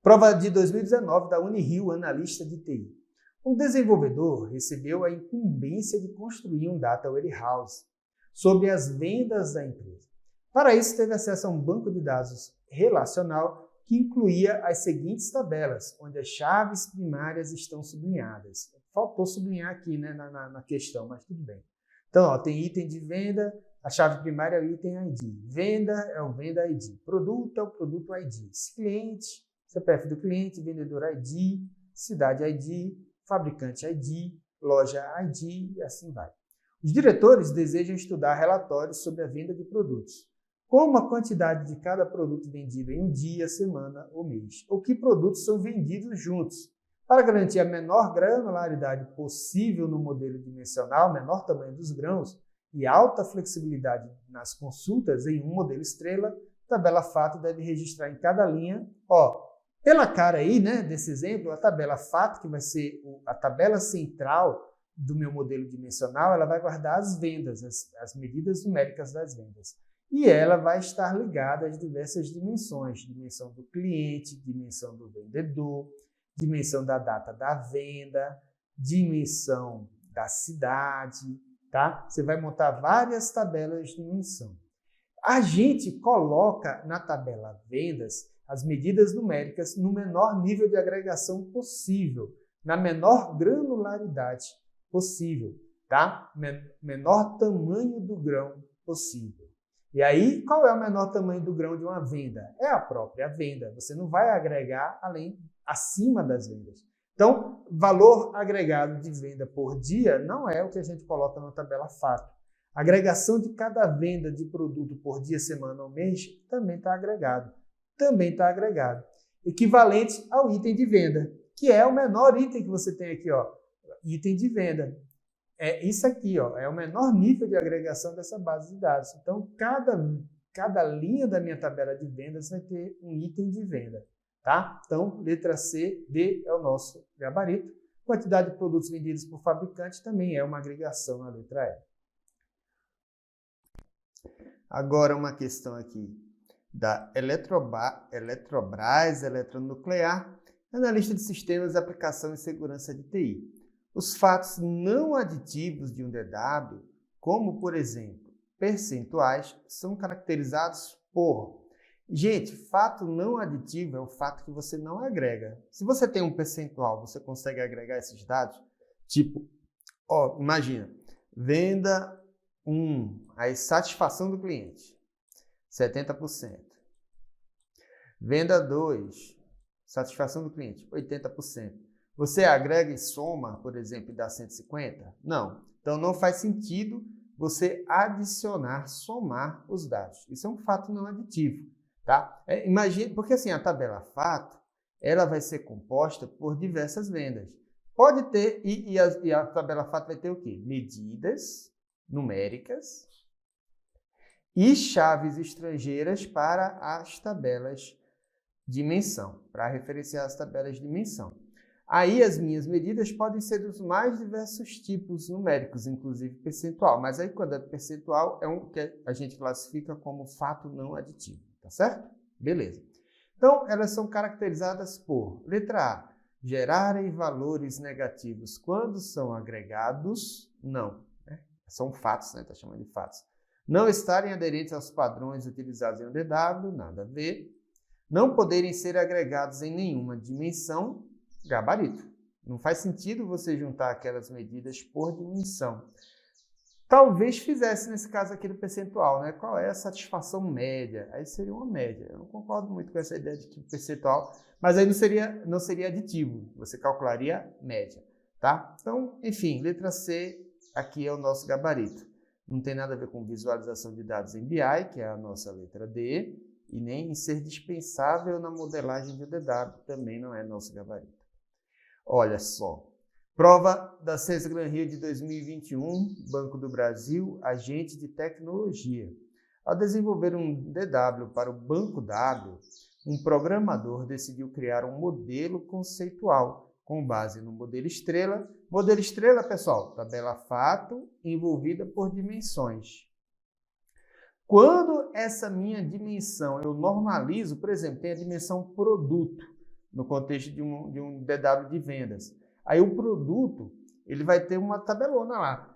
Prova de 2019 da Unirio, analista de TI. Um desenvolvedor recebeu a incumbência de construir um Data Warehouse sobre as vendas da empresa. Para isso, teve acesso a um banco de dados relacional que incluía as seguintes tabelas, onde as chaves primárias estão sublinhadas. Faltou sublinhar aqui, né, na questão, mas tudo bem. Então, ó, tem item de venda, a chave primária é o item ID. Venda é o venda ID. Produto é o produto ID. Cliente, CPF do cliente, vendedor ID, cidade ID, fabricante ID, loja ID e assim vai. Os diretores desejam estudar relatórios sobre a venda de produtos, como a quantidade de cada produto vendido em um dia, semana ou mês, ou que produtos são vendidos juntos, para garantir a menor granularidade possível no modelo dimensional, menor tamanho dos grãos e alta flexibilidade nas consultas em um modelo estrela, a tabela fato deve registrar em cada linha, pela cara aí, né, desse exemplo, a tabela fato, que vai ser a tabela central do meu modelo dimensional, ela vai guardar as vendas, as medidas numéricas das vendas. E ela vai estar ligada às diversas dimensões, dimensão do cliente, dimensão do vendedor, dimensão da data da venda, dimensão da cidade, tá? Você vai montar várias tabelas de dimensão. A gente coloca na tabela vendas as medidas numéricas no menor nível de agregação possível, na menor granularidade possível, tá? Menor tamanho do grão possível. E aí, qual é o menor tamanho do grão de uma venda? É a própria venda. Você não vai agregar acima das vendas. Então, valor agregado de venda por dia não é o que a gente coloca na tabela fato. A agregação de cada venda de produto por dia, semana ou mês também está agregado. Equivalente ao item de venda, que é o menor item que você tem aqui, item de venda. É isso aqui, é o menor nível de agregação dessa base de dados. Então, cada linha da minha tabela de vendas vai ter um item de venda, tá? Então, letra C, D é o nosso gabarito. Quantidade de produtos vendidos por fabricante também é uma agregação na letra E. Agora, uma questão aqui da Eletrobras Eletronuclear, analista de sistemas de aplicação e segurança de TI. Os fatos não aditivos de um DW, como, por exemplo, percentuais, são caracterizados por... Gente, fato não aditivo é o fato que você não agrega. Se você tem um percentual, você consegue agregar esses dados? Tipo, imagina, venda 1, a satisfação do cliente, 70%. Venda 2, satisfação do cliente, 80%. Você agrega e soma, por exemplo, e dá 150? Não. Então, não faz sentido você adicionar, somar os dados. Isso é um fato não aditivo, tá? Imagine, porque assim, a tabela fato, ela vai ser composta por diversas vendas. Pode ter, e a tabela fato vai ter o quê? Medidas numéricas e chaves estrangeiras para as tabelas dimensão, para referenciar as tabelas de dimensão. Aí as minhas medidas podem ser dos mais diversos tipos numéricos, inclusive percentual, mas aí quando é percentual é um que a gente classifica como fato não aditivo, tá certo? Beleza. Então, elas são caracterizadas por, letra A, gerarem valores negativos quando são agregados, não, né? São fatos, né? Tá chamando de fatos. Não estarem aderentes aos padrões utilizados em um DW, nada a ver. Não poderem ser agregados em nenhuma dimensão, gabarito. Não faz sentido você juntar aquelas medidas por dimensão. Talvez fizesse nesse caso aqui do percentual, né? Qual é a satisfação média? Aí seria uma média. Eu não concordo muito com essa ideia de que percentual, mas aí não seria aditivo. Você calcularia média, tá? Então, enfim, letra C aqui é o nosso gabarito. Não tem nada a ver com visualização de dados em BI, que é a nossa letra D, e nem em ser dispensável na modelagem de DW, também não é nosso gabarito. Olha só, prova da Ciência Gran Rio de 2021, Banco do Brasil, agente de tecnologia. Ao desenvolver um DW para o Banco W, um programador decidiu criar um modelo conceitual com base no modelo estrela. Modelo estrela, pessoal, tabela fato envolvida por dimensões. Quando essa minha dimensão eu normalizo, por exemplo, tem a dimensão produto, no contexto de um DW de vendas. Aí o produto, ele vai ter uma tabelona lá.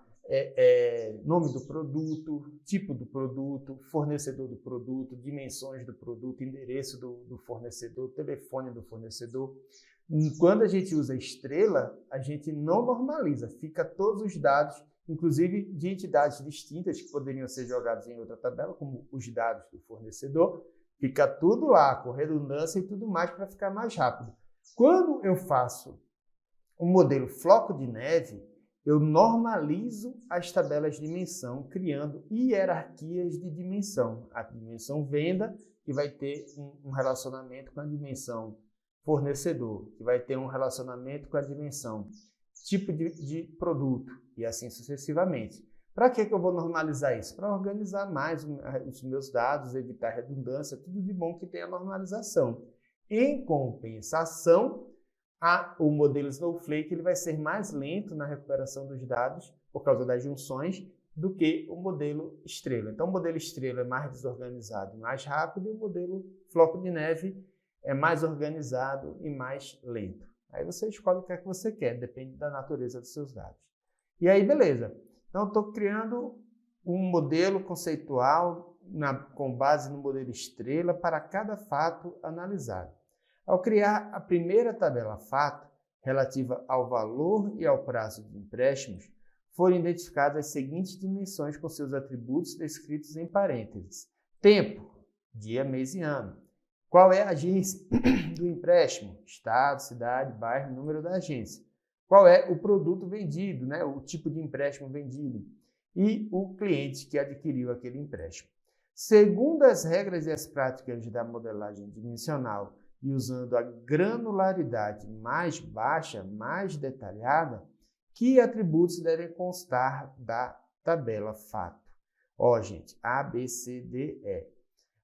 Nome do produto, tipo do produto, fornecedor do produto, dimensões do produto, endereço do fornecedor, telefone do fornecedor. Quando a gente usa estrela, a gente não normaliza, fica todos os dados, inclusive de entidades distintas que poderiam ser jogados em outra tabela, como os dados do fornecedor, fica tudo lá, com redundância e tudo mais para ficar mais rápido. Quando eu faço um modelo floco de neve, eu normalizo as tabelas de dimensão, criando hierarquias de dimensão. A dimensão venda, que vai ter um relacionamento com a dimensão fornecedor, que vai ter um relacionamento com a dimensão tipo de produto, e assim sucessivamente. Para que eu vou normalizar isso? Para organizar mais os meus dados, evitar redundância, tudo de bom que tem a normalização. Em compensação, o modelo Snowflake ele vai ser mais lento na recuperação dos dados por causa das junções do que o modelo estrela. Então, o modelo estrela é mais desorganizado e mais rápido, e o modelo floco de neve é mais organizado e mais lento. Aí você escolhe o que é que você quer, depende da natureza dos seus dados. E aí, beleza. Então, eu estou criando um modelo conceitual com base no modelo estrela para cada fato analisado. Ao criar a primeira tabela fato, relativa ao valor e ao prazo de empréstimos, foram identificadas as seguintes dimensões com seus atributos descritos em parênteses. Tempo, dia, mês e ano. Qual é a agência do empréstimo? Estado, cidade, bairro, número da agência. Qual é o produto vendido, né? O tipo de empréstimo vendido? E o cliente que adquiriu aquele empréstimo. Segundo as regras e as práticas da modelagem dimensional, e usando a granularidade mais baixa, mais detalhada, que atributos devem constar da tabela fato? Gente, A, B, C, D, E.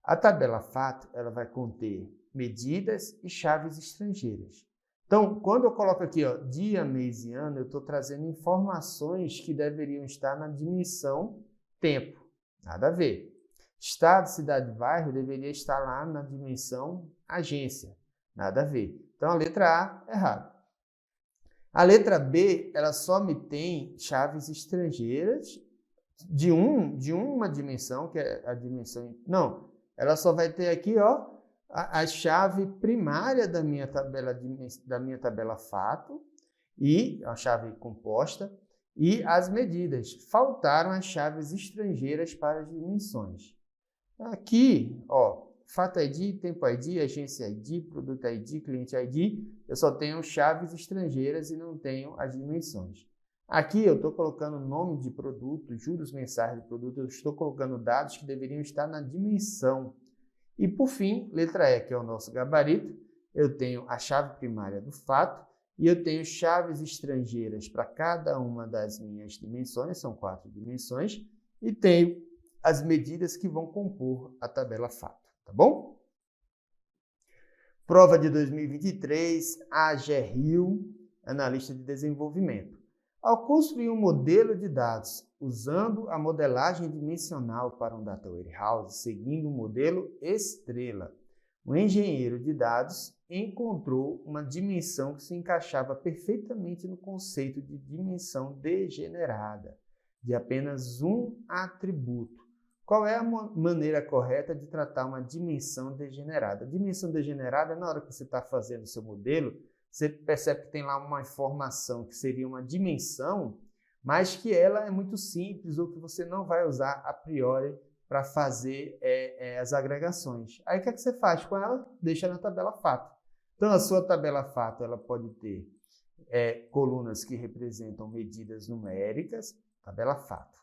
A tabela fato ela vai conter medidas e chaves estrangeiras. Então, quando eu coloco aqui dia, mês e ano, eu estou trazendo informações que deveriam estar na dimensão tempo. Nada a ver. Estado, cidade e bairro deveria estar lá na dimensão agência. Nada a ver. Então, a letra A, errado. A letra B, ela só me tem chaves estrangeiras de uma dimensão, que é a dimensão... Não, ela só vai ter aqui, a chave primária da minha tabela fato, e a chave composta, e as medidas. Faltaram as chaves estrangeiras para as dimensões. Aqui, Fato ID, Tempo ID, Agência ID, Produto ID, Cliente ID, eu só tenho chaves estrangeiras e não tenho as dimensões. Aqui eu estou colocando nome de produto, juros mensais do produto, eu estou colocando dados que deveriam estar na dimensão. E por fim, letra E, que é o nosso gabarito, eu tenho a chave primária do fato e eu tenho chaves estrangeiras para cada uma das minhas dimensões, são 4 dimensões, e tenho as medidas que vão compor a tabela fato, tá bom? Prova de 2023, AGRIL, analista de desenvolvimento. Ao construir um modelo de dados usando a modelagem dimensional para um data warehouse, seguindo um modelo estrela, o engenheiro de dados encontrou uma dimensão que se encaixava perfeitamente no conceito de dimensão degenerada, de apenas um atributo. Qual é a maneira correta de tratar uma dimensão degenerada? A dimensão degenerada, na hora que você está fazendo o seu modelo, você percebe que tem lá uma informação que seria uma dimensão, mas que ela é muito simples ou que você não vai usar a priori para fazer as agregações. Aí o que é que você faz com ela? Deixa na tabela fato. Então, a sua tabela fato ela pode ter colunas que representam medidas numéricas, tabela fato.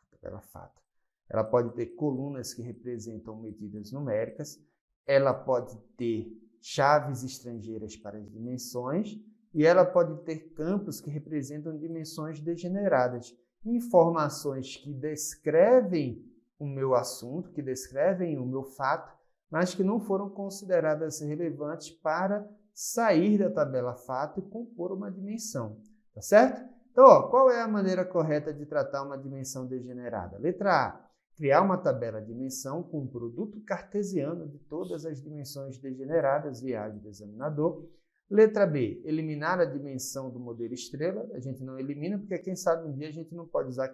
Ela pode ter colunas que representam medidas numéricas, ela pode ter chaves estrangeiras para as dimensões e ela pode ter campos que representam dimensões degeneradas, informações que descrevem o meu assunto, que descrevem o meu fato, mas que não foram consideradas relevantes para sair da tabela fato e compor uma dimensão, tá certo? Então, ó, qual é a maneira correta de tratar uma dimensão degenerada? Letra A, criar uma tabela dimensão com um produto cartesiano de todas as dimensões degeneradas viagem do examinador. Letra B, eliminar a dimensão do modelo estrela. A gente não elimina porque quem sabe um dia a gente não pode usar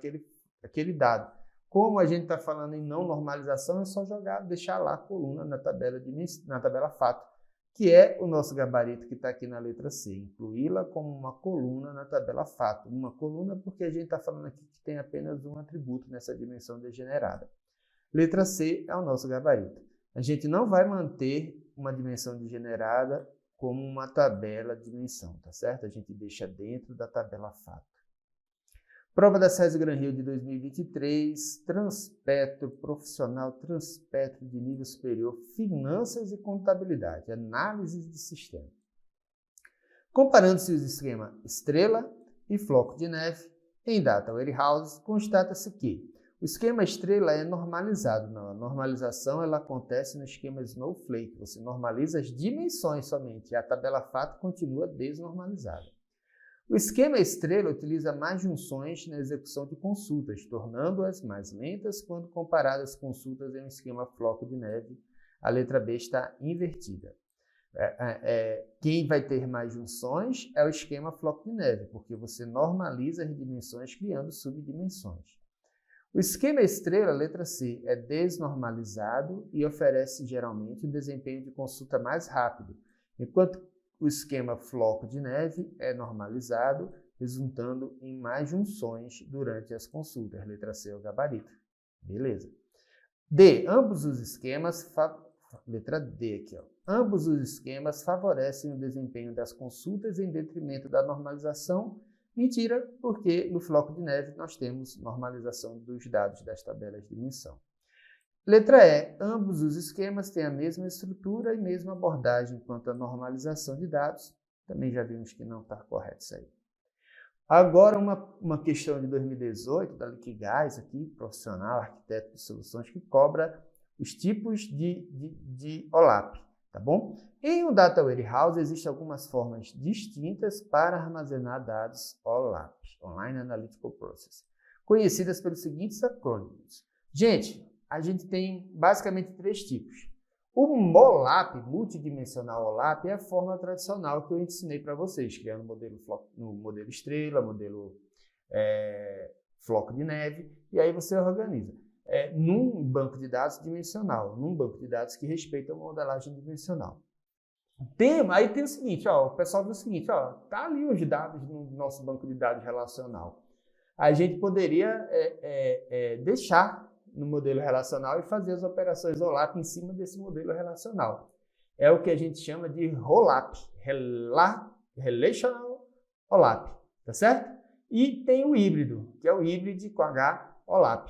aquele dado. Como a gente está falando em não normalização, é só deixar lá a coluna na tabela fato, que é o nosso gabarito que está aqui na letra C. Incluí-la como uma coluna na tabela fato. Uma coluna porque a gente está falando aqui que tem apenas um atributo nessa dimensão degenerada. Letra C é o nosso gabarito. A gente não vai manter uma dimensão degenerada como uma tabela dimensão, tá certo? A gente deixa dentro da tabela fato. Prova da SESI Gran Rio de 2023, Transpetro, profissional Transpetro de nível superior, finanças e contabilidade, análise de sistema. Comparando-se os esquemas estrela e floco de neve em Data Warehouse, constata-se que o esquema estrela é normalizado. Não, a normalização ela acontece no esquema Snowflake. Você normaliza as dimensões somente e a tabela fato continua desnormalizada. O esquema estrela utiliza mais junções na execução de consultas, tornando-as mais lentas quando comparadas às consultas em um esquema floco de neve. A letra B está invertida. Quem vai ter mais junções é o esquema floco de neve, porque você normaliza as dimensões criando subdimensões. O esquema estrela, letra C, é desnormalizado e oferece geralmente um desempenho de consulta mais rápido, enquanto o esquema floco de neve é normalizado, resultando em mais junções durante as consultas. Letra C é o gabarito. Beleza. D. Ambos os esquemas... Letra D aqui, ó. Ambos os esquemas favorecem o desempenho das consultas em detrimento da normalização. Mentira, porque no floco de neve nós temos normalização dos dados das tabelas de dimensão. Letra E. Ambos os esquemas têm a mesma estrutura e mesma abordagem quanto à normalização de dados. Também já vimos que não está correto isso aí. Agora, uma questão de 2018, da Liquigás, aqui, profissional, arquiteto de soluções, que cobra os tipos de OLAP, tá bom? Em um Data Warehouse, existem algumas formas distintas para armazenar dados OLAP, Online Analytical Process, conhecidas pelos seguintes acrônimos. Gente, a gente tem basicamente 3 tipos. O MOLAP, multidimensional OLAP, é a forma tradicional que eu ensinei para vocês, criando no modelo estrela, modelo floco de neve, e aí você organiza. Num banco de dados dimensional, num banco de dados que respeita a modelagem dimensional. Aí tem o seguinte, ó, o pessoal viu o seguinte, ó, tá ali os dados no nosso banco de dados relacional. A gente poderia deixar no modelo relacional e fazer as operações OLAP em cima desse modelo relacional. É o que a gente chama de ROLAP, Relational OLAP, tá certo? E tem o híbrido, que é o híbrido com H OLAP,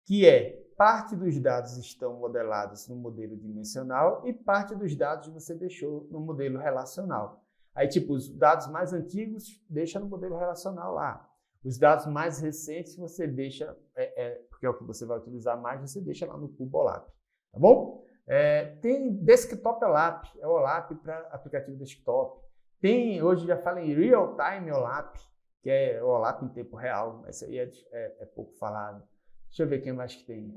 que é parte dos dados estão modelados no modelo dimensional e parte dos dados você deixou no modelo relacional. Aí, tipo, os dados mais antigos deixa no modelo relacional lá. Os dados mais recentes você deixa, porque é o que você vai utilizar mais, você deixa lá no Cubo OLAP, tá bom? Tem Desktop OLAP, é OLAP para aplicativo desktop. Hoje já fala em Real Time OLAP, que é o OLAP em tempo real, esse aí é pouco falado. Deixa eu ver quem mais que tem.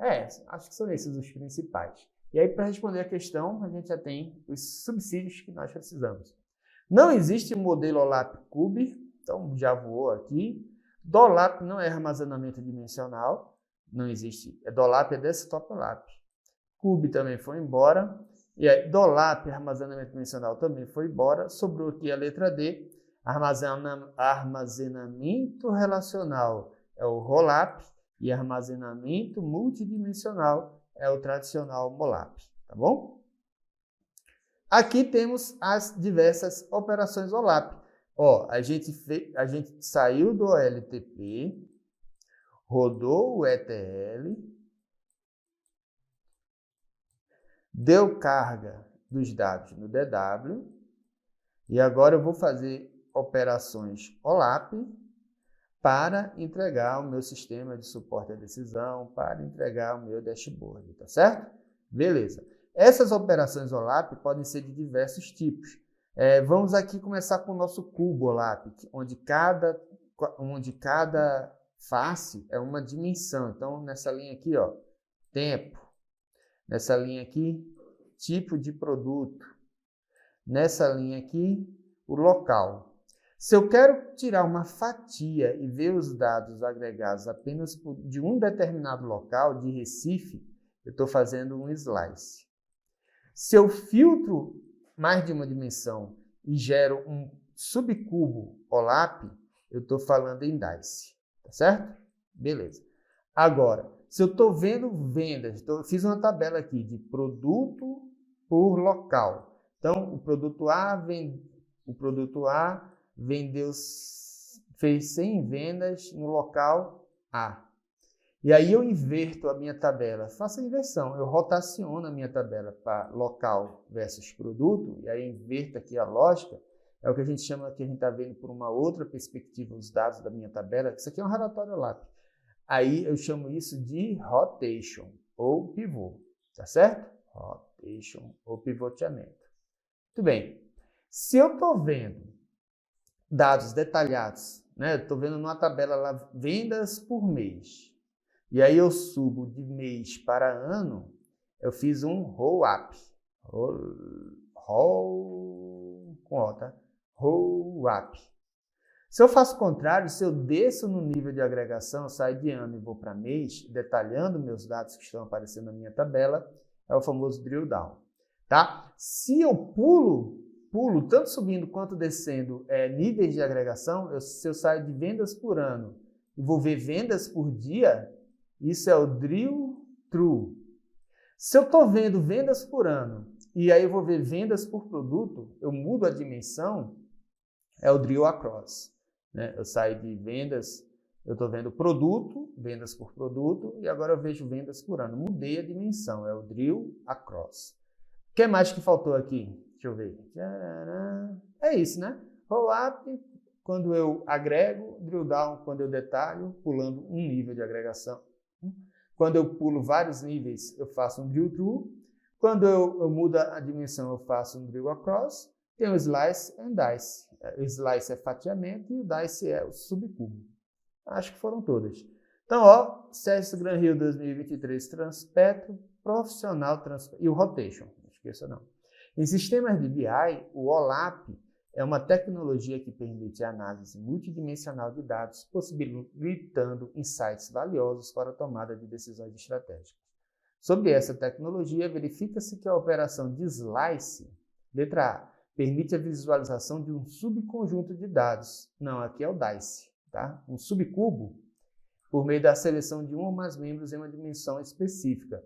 Acho que são esses os principais. E aí, para responder a questão, a gente já tem os subsídios que nós precisamos. Não existe um modelo OLAP Cube, então já voou aqui. DOLAP não é armazenamento dimensional, não existe. DOLAP é Desktop OLAP. Cube também foi embora. E aí, DOLAP, armazenamento dimensional, também foi embora. Sobrou aqui a letra D. Armazenamento relacional é o ROLAP e armazenamento multidimensional é o tradicional MOLAP, tá bom? Aqui temos as diversas operações OLAP. Ó, a gente saiu do OLTP, rodou o ETL, deu carga dos dados no DW e agora eu vou fazer operações OLAP para entregar o meu sistema de suporte à decisão, para entregar o meu dashboard, tá certo? Beleza. Essas operações OLAP podem ser de diversos tipos. Vamos aqui começar com o nosso cubo OLAP, onde cada face é uma dimensão. Então, nessa linha aqui, ó, tempo. Nessa linha aqui, tipo de produto. Nessa linha aqui, o local. Se eu quero tirar uma fatia e ver os dados agregados apenas de um determinado local, de Recife, eu estou fazendo um slice. Se eu filtro mais de uma dimensão e gero um subcubo OLAP, eu estou falando em DICE, tá certo? Beleza. Agora, se eu estou vendo vendas, fiz uma tabela aqui de produto por local. Então, o produto A fez 100 vendas no local A. E aí eu inverto a minha tabela, faço a inversão, eu rotaciono a minha tabela para local versus produto, e aí inverto aqui a lógica, é o que a gente chama, que a gente está vendo por uma outra perspectiva, os dados da minha tabela. Isso aqui é um relatório OLAP. Aí eu chamo isso de rotation ou pivô, tá certo? Rotation ou pivoteamento. Muito bem. Se eu estou vendo dados detalhados, né? Estou vendo numa tabela lá vendas por mês. E aí eu subo de mês para ano, eu fiz um roll-up. Roll-up. Se eu faço o contrário, se eu desço no nível de agregação, eu saio de ano e vou para mês, detalhando meus dados que estão aparecendo na minha tabela, é o famoso drill down. Tá? Se eu pulo tanto subindo quanto descendo níveis de agregação, se eu saio de vendas por ano e vou ver vendas por dia, isso é o drill through. Se eu estou vendo vendas por ano e aí eu vou ver vendas por produto, eu mudo a dimensão, é o drill across. Né? Eu saio de vendas, eu estou vendo produto, vendas por produto, e agora eu vejo vendas por ano. Mudei a dimensão, é o drill across. O que mais que faltou aqui? Deixa eu ver. É isso, né? Roll up, quando eu agrego, drill down, quando eu detalho, pulando um nível de agregação. Quando eu pulo vários níveis, eu faço um drill through. Quando eu mudo a dimensão, eu faço um drill across. Tem o slice and dice. O slice é fatiamento e o dice é o subcubo. Acho que foram todas. Então, ó, CS Gran Rio 2023 Transpetro, profissional e o rotation. Não esqueça não. Em sistemas de BI, o OLAP é uma tecnologia que permite a análise multidimensional de dados, possibilitando insights valiosos para a tomada de decisões estratégicas. Sobre essa tecnologia, verifica-se que a operação de slice, letra A, permite a visualização de um subconjunto de dados. Não, aqui é o DICE, tá? Um subcubo, por meio da seleção de um ou mais membros em uma dimensão específica.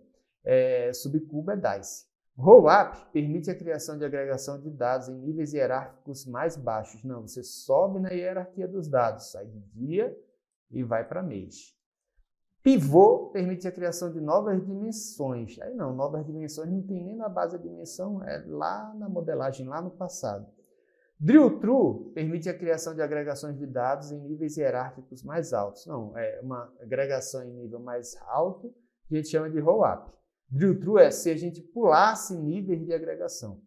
Subcubo é DICE. Roll-up permite a criação de agregação de dados em níveis hierárquicos mais baixos. Não, você sobe na hierarquia dos dados, sai de dia e vai para mês. Pivô permite a criação de novas dimensões. Aí não, novas dimensões não tem nem na base da dimensão, é lá na modelagem, lá no passado. Drill through permite a criação de agregações de dados em níveis hierárquicos mais altos. Não, é uma agregação em nível mais alto que a gente chama de roll-up. Drill through é se a gente pulasse níveis de agregação.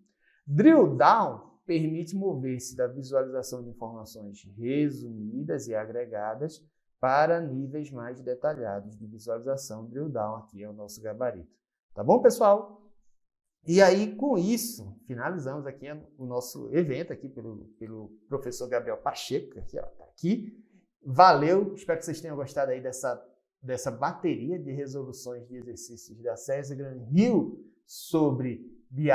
Drill down permite mover-se da visualização de informações resumidas e agregadas para níveis mais detalhados de visualização. Drill down aqui é o nosso gabarito. Tá bom, pessoal? E aí, com isso, finalizamos aqui o nosso evento aqui pelo professor Gabriel Pacheco, que está aqui. Valeu, espero que vocês tenham gostado aí dessa bateria de resoluções de exercícios da CS Gran Rio sobre BI.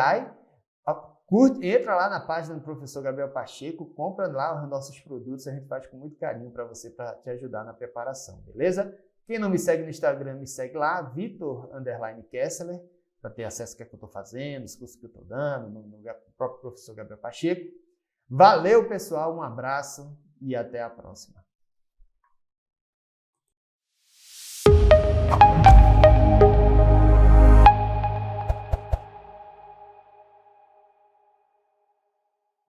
Entra lá na página do professor Gabriel Pacheco, compra lá os nossos produtos, a gente faz com muito carinho para você, para te ajudar na preparação, beleza? Quem não me segue no Instagram, me segue lá, Vitor_Kessler, para ter acesso ao que é que eu estou fazendo, os cursos que eu estou dando, no próprio professor Gabriel Pacheco. Valeu, pessoal, um abraço e até a próxima.